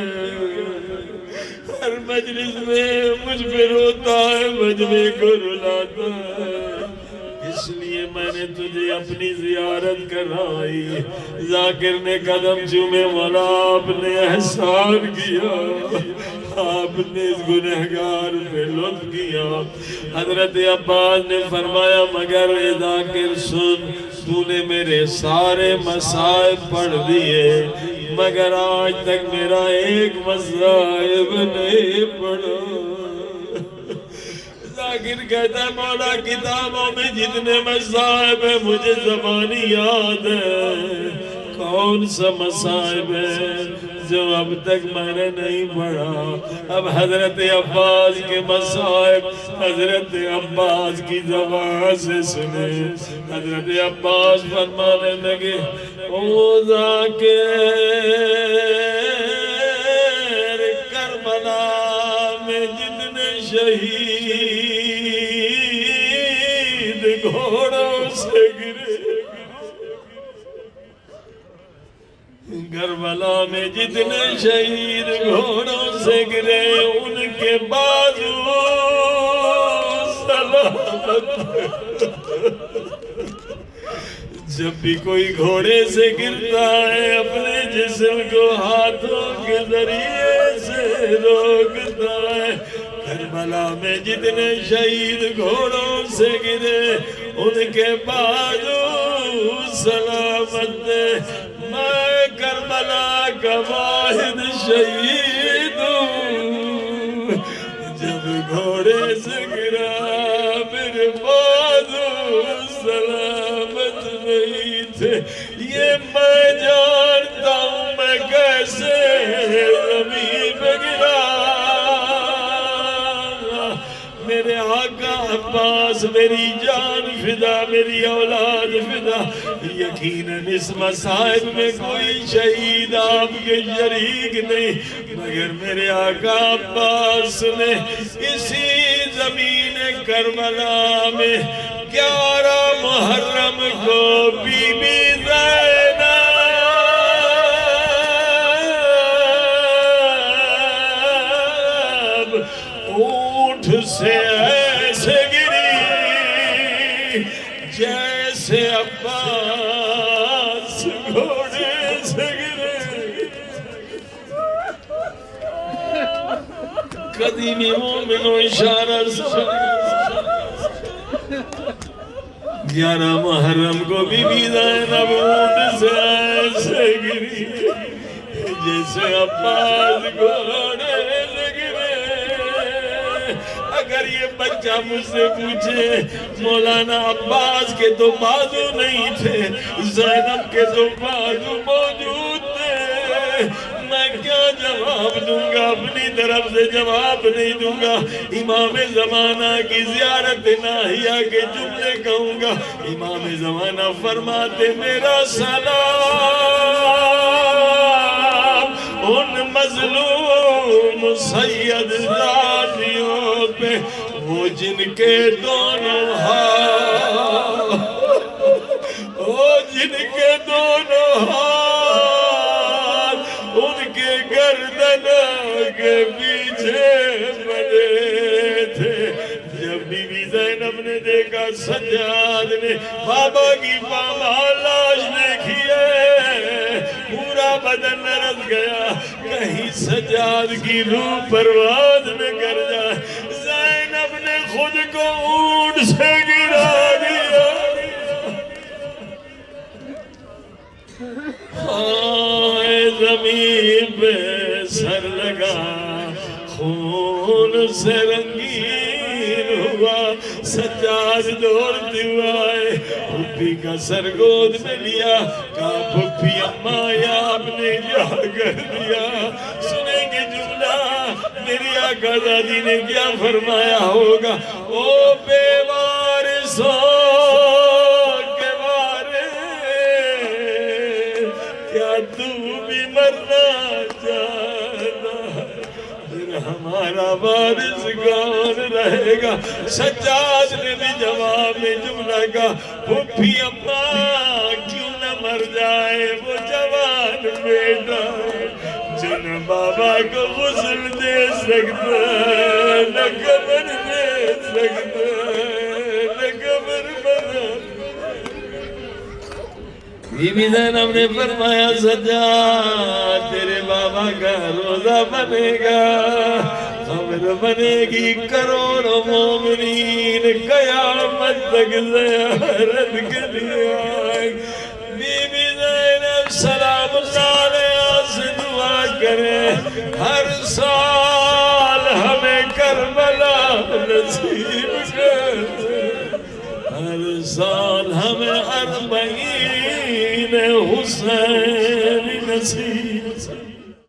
ہر مجلس میں مجھ پہ روتا ہے، مجمع کو رلاتا ہے، اس لیے میں نے تجھے اپنی زیارت کرائی۔ ذاکر نے قدم چومے، مولا آپ نے احسان کیا، آپ نے اس گنہگار پہ لطف کیا۔ حضرت عباس نے فرمایا مگر اے ذاکر سن، تو نے میرے سارے مصائب پڑھ دیے مگر آج تک میرا ایک مصائب نہیں پڑھا۔ ذاکر کہتا ہے مولا کتابوں میں جتنے مصائب ہیں مجھے زبانی یاد ہے، کون سا مصائب ہے جو اب تک میں نے نہیں پڑھا؟ اب حضرت عباس کے مصائب حضرت عباس کی زبان سے سنے۔ حضرت عباس فرمانے لگے او ذاکر، کربلا میں جتنے شہید گھوڑوں سے گرے، کربلا میں جتنے شہید گھوڑوں سے گرے ان کے بازو سلامت۔ جب بھی کوئی گھوڑے سے گرتا ہے اپنے جسم کو ہاتھوں کے ذریعے سے روکتا ہے۔ کربلا میں جتنے شہید گھوڑوں سے گرے ان کے بازو سلامت، میں کربلا کا واحد شہید ہوں، جب گھوڑے سے گرا میرے بازو سلامت نہیں تھے، یہ میں جانتا ہوں میں کیسے زمین پہ گرا۔ میرے آقا عباس میری جان فدا، میری اولاد فدا، یقیناً اس مصائب میں کوئی شہید آپ کے شریک نہیں مگر میرے آقا عباس نے اسی زمین کربلا میں 11 محرم کو بی بی زینب اونٹ سے ایسے گری جیسے عباس گھوڑے سے گرے۔ قدیمی مومنوں اشارہ سمجھ، 11 محرم کو بی بی زینب اونٹ سے ایسے گری جیسے عباس گھوڑے سے گرے۔ اگر یہ بچہ مجھ سے پوچھے مولانا عباس کے تو بازو نہیں تھے، زینب کے تو بازو موجود تھے، میں کیا جواب دوں گا؟ اپنی طرف سے جواب نہیں دوں گا۔ امام زمانہ کی زیارت ناہیہ کے جملے کہوں گا۔ امام زمانہ فرماتے میرا سلام ان مظلوم سید زادیوں پہ، وہ جن کے دونوں ہاتھ، وہ جن کے دونوں ہاتھ ان کے گردن کے پیچھے بڑے تھے۔ جب بی بی زینب نے دیکھا سجاد نے بابا کی پامال لاش دیکھی ہے، پورا بدن لرز گیا، کہیں سجاد کی روح پرواز نہ کر جائے۔ زینب نے خود کو اونٹ سے گرا دیا۔ آئے زمین پہ سر لگا، خون سے رنگین ہوا، سجاد دوڑتے ہوئے آئے، پھپھی کا سر گود میں لیا، کہا پھپھی اماں یا آپ نے کیا کر دیا؟ سنیں گے جملہ میری آقا زادی نے کیا فرمایا ہوگا؟ او بے وارثوں کے وارث، کیا تو بھی مرنا چاہتا؟ ہمارا وارث کون رہے گا؟ سجاد نے بھی جواب میں جملہ کہا پھوپھی اماں کیوں نہ مر جائے وہ جوان بیٹا جن بابا کو غسل دے سکتا نہ قبر دے سکتا نہ قبر بنا۔ بی بی زینب نے فرمایا سجاد تیرے بابا کا روزہ بنے گا، خبر بنے گی، کروڑوں مومنین قیامت تک زیارت کے لیے آئیں۔ بی بی زینب سلام اللہ علیہ سے دعا کریں ہر سال ہمیں کربلا نصیب کر، ہر سال ہمیں 40 حسین نصیب